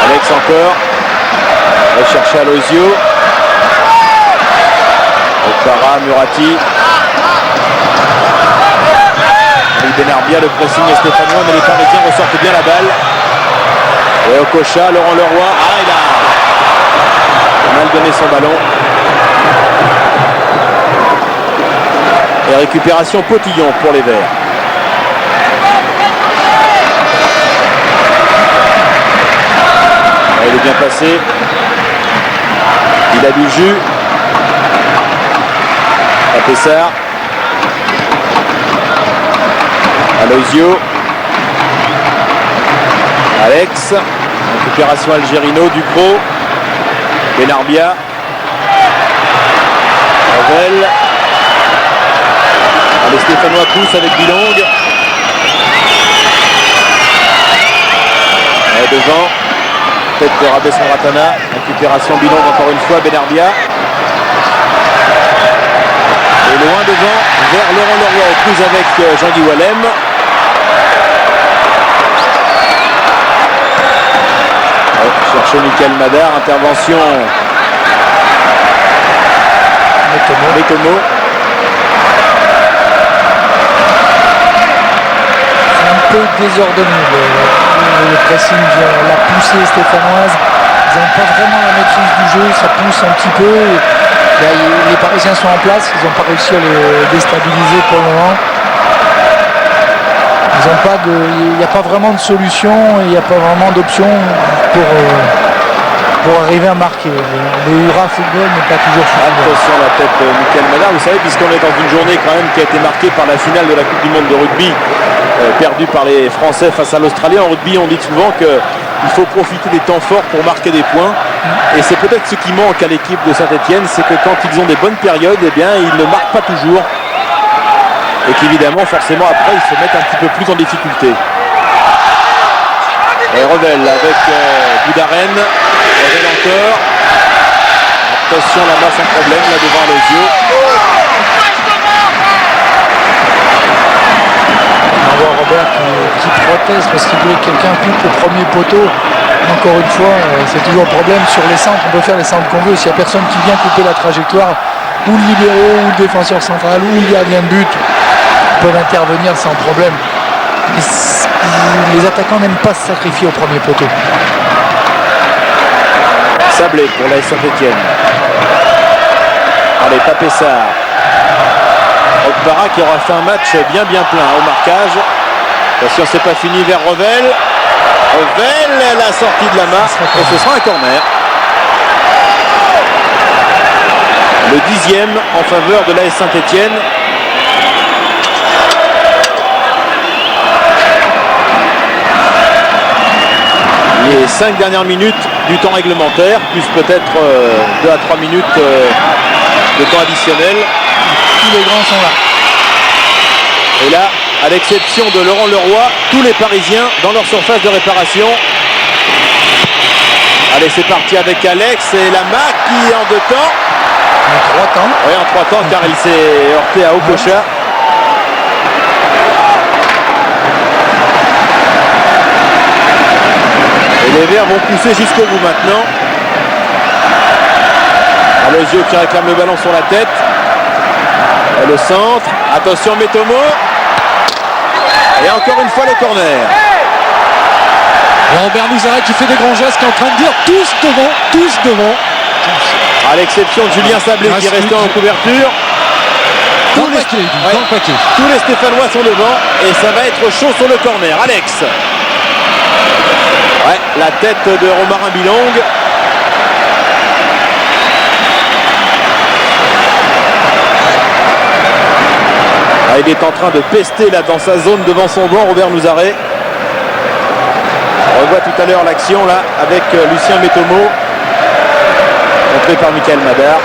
Alex encore. Va chercher Alozio. Okpara, Murati. Benarbia, le pressing est stéphanois, mais les Parisiens ressortent bien la balle. Et Okocha, Laurent Leroy. Ah, il a mal donné son ballon. Et récupération Potillon pour les Verts. Il est bien passé. Il a du jus. Papessard. Alozio. Alex. Récupération Algerino, Ducrot. Benarbia. Revel. Les Stéphanois poussent avec Bilang. Et devant, tête de Rabé Sandratana. Récupération Bilang encore une fois, Benarbia. Et loin devant, vers Laurent Leroy, aux prises avec Jean-Guy Wallem. Chercher Michael Madar, intervention Metomo. Un peu désordonné le pressing, la poussée stéphanoise. Ils n'ont pas vraiment la maîtrise du jeu, ça pousse un petit peu. Là, les Parisiens sont en place, ils n'ont pas réussi à les déstabiliser pour le moment. Il n'y a pas vraiment de solution, il n'y a pas vraiment d'option pour arriver à marquer. Le hurrah football n'est pas toujours football. Attention à la tête de Michael Madar, vous savez, puisqu'on est dans une journée quand même qui a été marquée par la finale de la Coupe du Monde de rugby, perdue par les Français face à l'Australie. En rugby, on dit souvent qu'il faut profiter des temps forts pour marquer des points. Et c'est peut-être ce qui manque à l'équipe de Saint-Etienne, c'est que quand ils ont des bonnes périodes, eh bien, ils ne marquent pas toujours. Et qu'évidemment, forcément, après, ils se mettent un petit peu plus en difficulté. Et Revel avec Boudaren. Revel encore. Attention là-bas, sans problème, là devant Alozio. On voit Robert qui proteste parce qu'il voulait que quelqu'un coupe le premier poteau. Encore une fois, c'est toujours le problème sur les centres. On peut faire les centres qu'on veut. S'il n'y a personne qui vient couper la trajectoire, ou le libéro, ou le défenseur central, ou le gardien de but, peuvent intervenir sans problème. Les attaquants n'aiment pas se sacrifier au premier poteau. Sablé pour la Saint-Etienne. Allez, Papessard. Okpara qui aura fait un match bien plein au marquage. Attention, c'est pas fini vers Revel. Revel, la sortie de la marque et ce sera un corner. Le 10e en faveur de l'AS Saint-Etienne. Les 5 dernières minutes du temps réglementaire, plus peut-être 2 à 3 minutes de temps additionnel. Tous les grands sont là. Et là, à l'exception de Laurent Leroy, tous les Parisiens dans leur surface de réparation. Allez, c'est parti avec Alex et Lama qui en 2 temps. En 3 temps. Oui, en 3 temps car il s'est heurté à Okocha. Et les Verts vont pousser jusqu'au bout maintenant. Alozio qui réclame le ballon sur la tête. Et le centre. Attention Metomo. Et encore une fois le corner. Robert Nouzarek qui fait des grands gestes, qui est en train de dire tous devant. À l'exception de Julien Sablé qui est resté en couverture. Tous les Stéphanois sont devant et ça va être chaud sur le corner. Alex. Ouais, la tête de Romarin Bilong. Ah, il est en train de pester là dans sa zone devant son banc, Robert Nouzarek. On revoit tout à l'heure l'action là avec Lucien Metomo, montré par Michael Madar.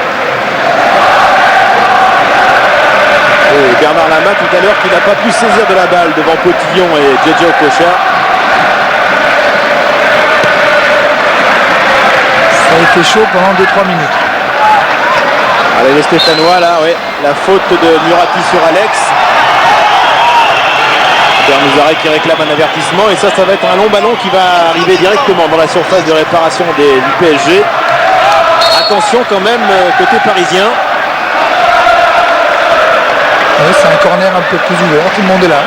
Et Bernard Lama tout à l'heure qui n'a pas pu saisir de la balle devant Potillon et JJ Okocha. Ça a été chaud pendant 2-3 minutes. Allez les Stéphanois là, ouais, la faute de Murati sur Alex. Nouzarek qui réclame un avertissement et ça va être un long ballon qui va arriver directement dans la surface de réparation du PSG. Attention quand même côté parisien. Oui, c'est un corner un peu plus ouvert, tout le monde est là.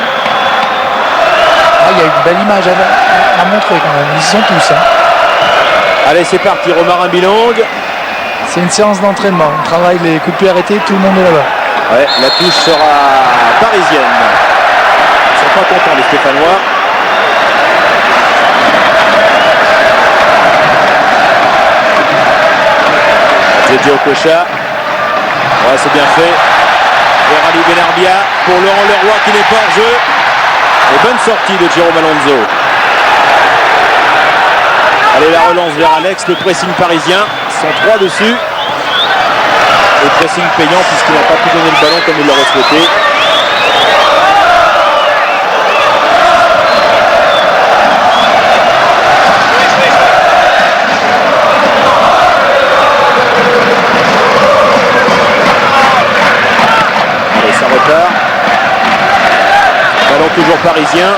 Ah, il y a une belle image à montrer quand même, ils y sont tous. Hein. Allez c'est parti, Romarin Bilong. C'est une séance d'entraînement, on travaille les coups de pied arrêtés, tout le monde est là-bas. Ouais, la touche sera parisienne. Ils sont pas contents les Stéphanois. JJ Okocha. Ouais, c'est bien fait. Vers Ali Benarbia pour Laurent Leroy qui n'est pas hors jeu. Et bonne sortie de Jérôme Alonso. Allez, la relance vers Alex, le pressing parisien. Ils sont 3 dessus. Le pressing payant puisqu'il n'a pas pu donner le ballon comme il l'aurait souhaité. Allez, ça repart. Ballon toujours parisien.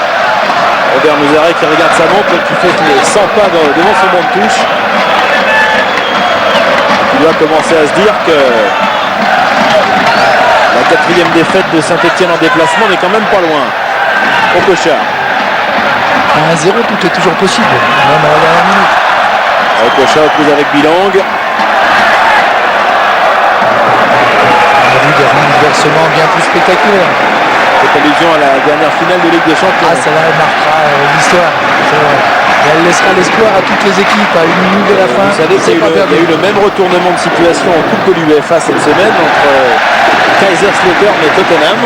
Robert Nouzarek qui regarde sa montre et qui fait les 100 pas devant son banc de touche. Il doit commencer à se dire que la 4e défaite de Saint-Etienne en déplacement n'est quand même pas loin. Okocha. À 1-0, tout est toujours possible, même à la dernière minute. Okocha oppose avec Bilong. On a vu des renversements bien plus spectaculaires. Cette allusion à la dernière finale de Ligue des Champions. Ah, celle-là, elle marquera l'histoire. Et elle laissera l'espoir à toutes les équipes à 1 minute de la fin. Vous savez qu'il y a eu le même retournement de situation en Coupe de l'UEFA cette semaine entre Kaiserslautern et Tottenham.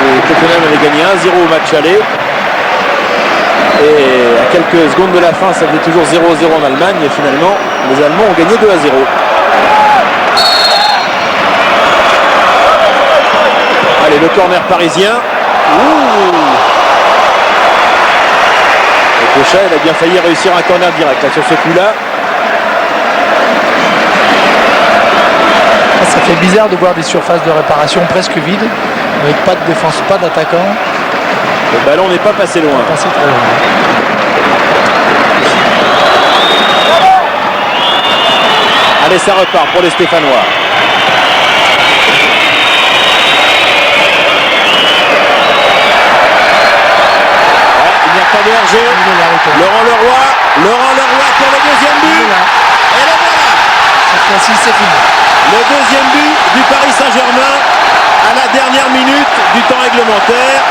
Et Tottenham avait gagné 1-0 au match aller. Et à quelques secondes de la fin, ça faisait toujours 0-0 en Allemagne. Et finalement, les Allemands ont gagné 2-0. Allez, le corner parisien. Et Kocha, il a bien failli réussir un corner direct là, sur ce coup-là. Ça fait bizarre de voir des surfaces de réparation presque vides, avec pas de défense, pas d'attaquant. Le ballon n'est pas passé loin. Passé très loin. Allez, ça repart pour les Stéphanois. Il n'y a pas de hors-jeu. Laurent Leroy pour le deuxième but. Et le voilà. Cette fois-ci, c'est fini. Le deuxième but du Paris Saint-Germain à la dernière minute du temps réglementaire.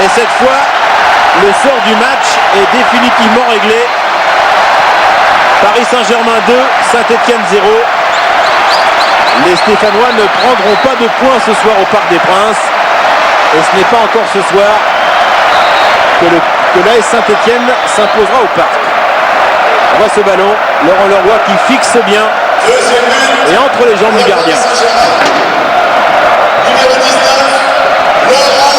Et cette fois, le sort du match est définitivement réglé. Paris Saint-Germain 2, Saint-Étienne 0. Les Stéphanois ne prendront pas de points ce soir au Parc des Princes. Et ce n'est pas encore ce soir que l'AS Saint-Étienne s'imposera au Parc. On voit ce ballon, Laurent Leroy qui fixe bien et entre les jambes du gardien. Numéro 19, Laurent.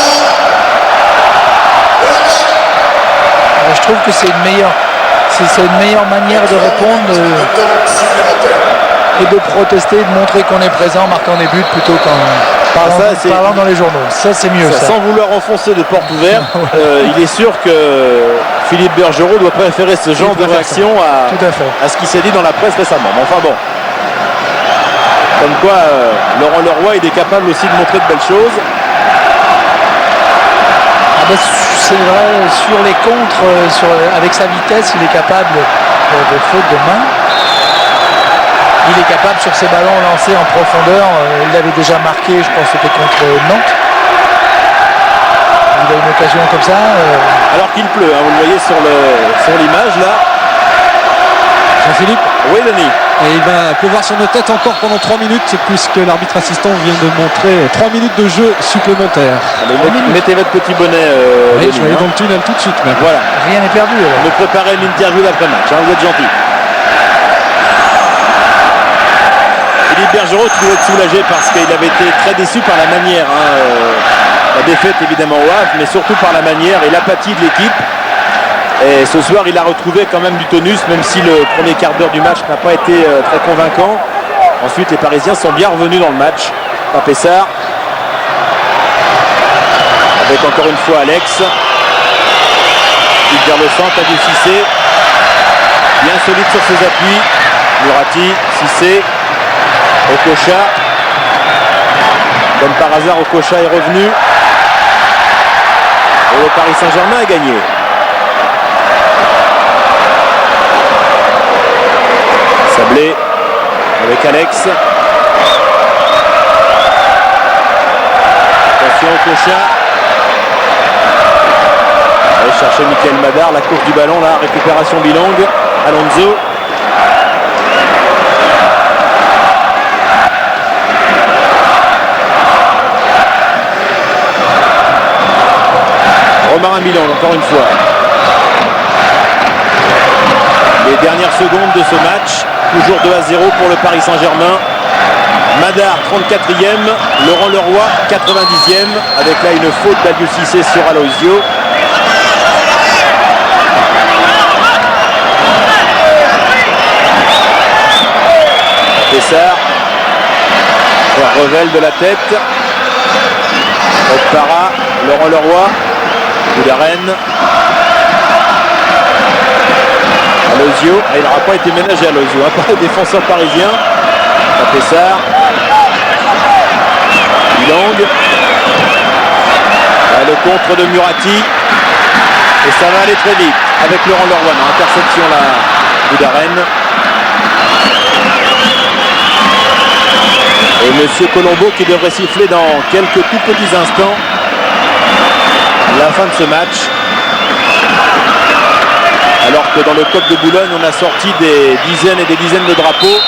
Je trouve que c'est une meilleure manière de répondre et de protester, de montrer qu'on est présent en marquant des buts plutôt qu'en parlant dans les journaux. Ça, c'est mieux. Ça. Sans vouloir enfoncer de porte ouverte, il est sûr que Philippe Bergerot doit préférer ce genre de réaction à ce qui s'est dit dans la presse récemment. Mais enfin bon. Comme quoi, Laurent Leroy il est capable aussi de montrer de belles choses. C'est vrai, sur les contres, avec sa vitesse, il est capable de faute de main. Il est capable sur ses ballons lancés en profondeur. Il avait déjà marqué, je pense que c'était contre Nantes. Il a une occasion comme ça. Alors qu'il pleut, hein, vous le voyez sur l'image là. Jean-Philippe. Oui, Denis. Et il va pleuvoir sur nos têtes encore pendant 3 minutes puisque l'arbitre assistant vient de montrer 3 minutes de jeu supplémentaire. Allez, mettez votre petit bonnet. Oui, je vais aller dans le tunnel tout de suite. Même. Voilà. Rien n'est perdu. On me préparait l'interview d'après-match, hein, vous êtes gentil. Philippe Bergerot, tu dois être soulagé parce qu'il avait été très déçu par la manière. La défaite évidemment au Havre, mais surtout par la manière et l'apathie de l'équipe. Et ce soir, il a retrouvé quand même du tonus, même si le premier quart d'heure du match n'a pas été très convaincant. Ensuite, les Parisiens sont bien revenus dans le match. Papessard. Avec encore une fois Alex. Il vers le centre, Aliou Cissé. Bien solide sur ses appuis. Murati, Cissé. Okocha. Comme par hasard, Okocha est revenu. Et le Paris Saint-Germain a gagné. Sablé avec Alex. Attention au Kocha. Allez chercher Michael Madar, la course du ballon là, récupération bilingue. Alonso. Romarin Bilang encore une fois. Les dernières secondes de ce match. Toujours 2-0 pour le Paris Saint-Germain. Madar 34e, Laurent Leroy 90e, avec là une faute d'Aliou Cissé sur Aloisio. Pessard, Revel de la tête. Para, Laurent Leroy, Boudaren. Aloisio, il n'aura pas été ménagé Aloisio, hein, par les défenseurs parisiens. Pessard. Bilang. Le contre de Murati. Et ça va aller très vite avec Laurent Leroy. Interception là, Boudaren. Et Monsieur Colombo qui devrait siffler dans quelques tout petits instants la fin de ce match. Alors que dans le COP de Boulogne, on a sorti des dizaines et des dizaines de drapeaux.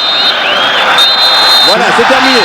Voilà, c'est terminé.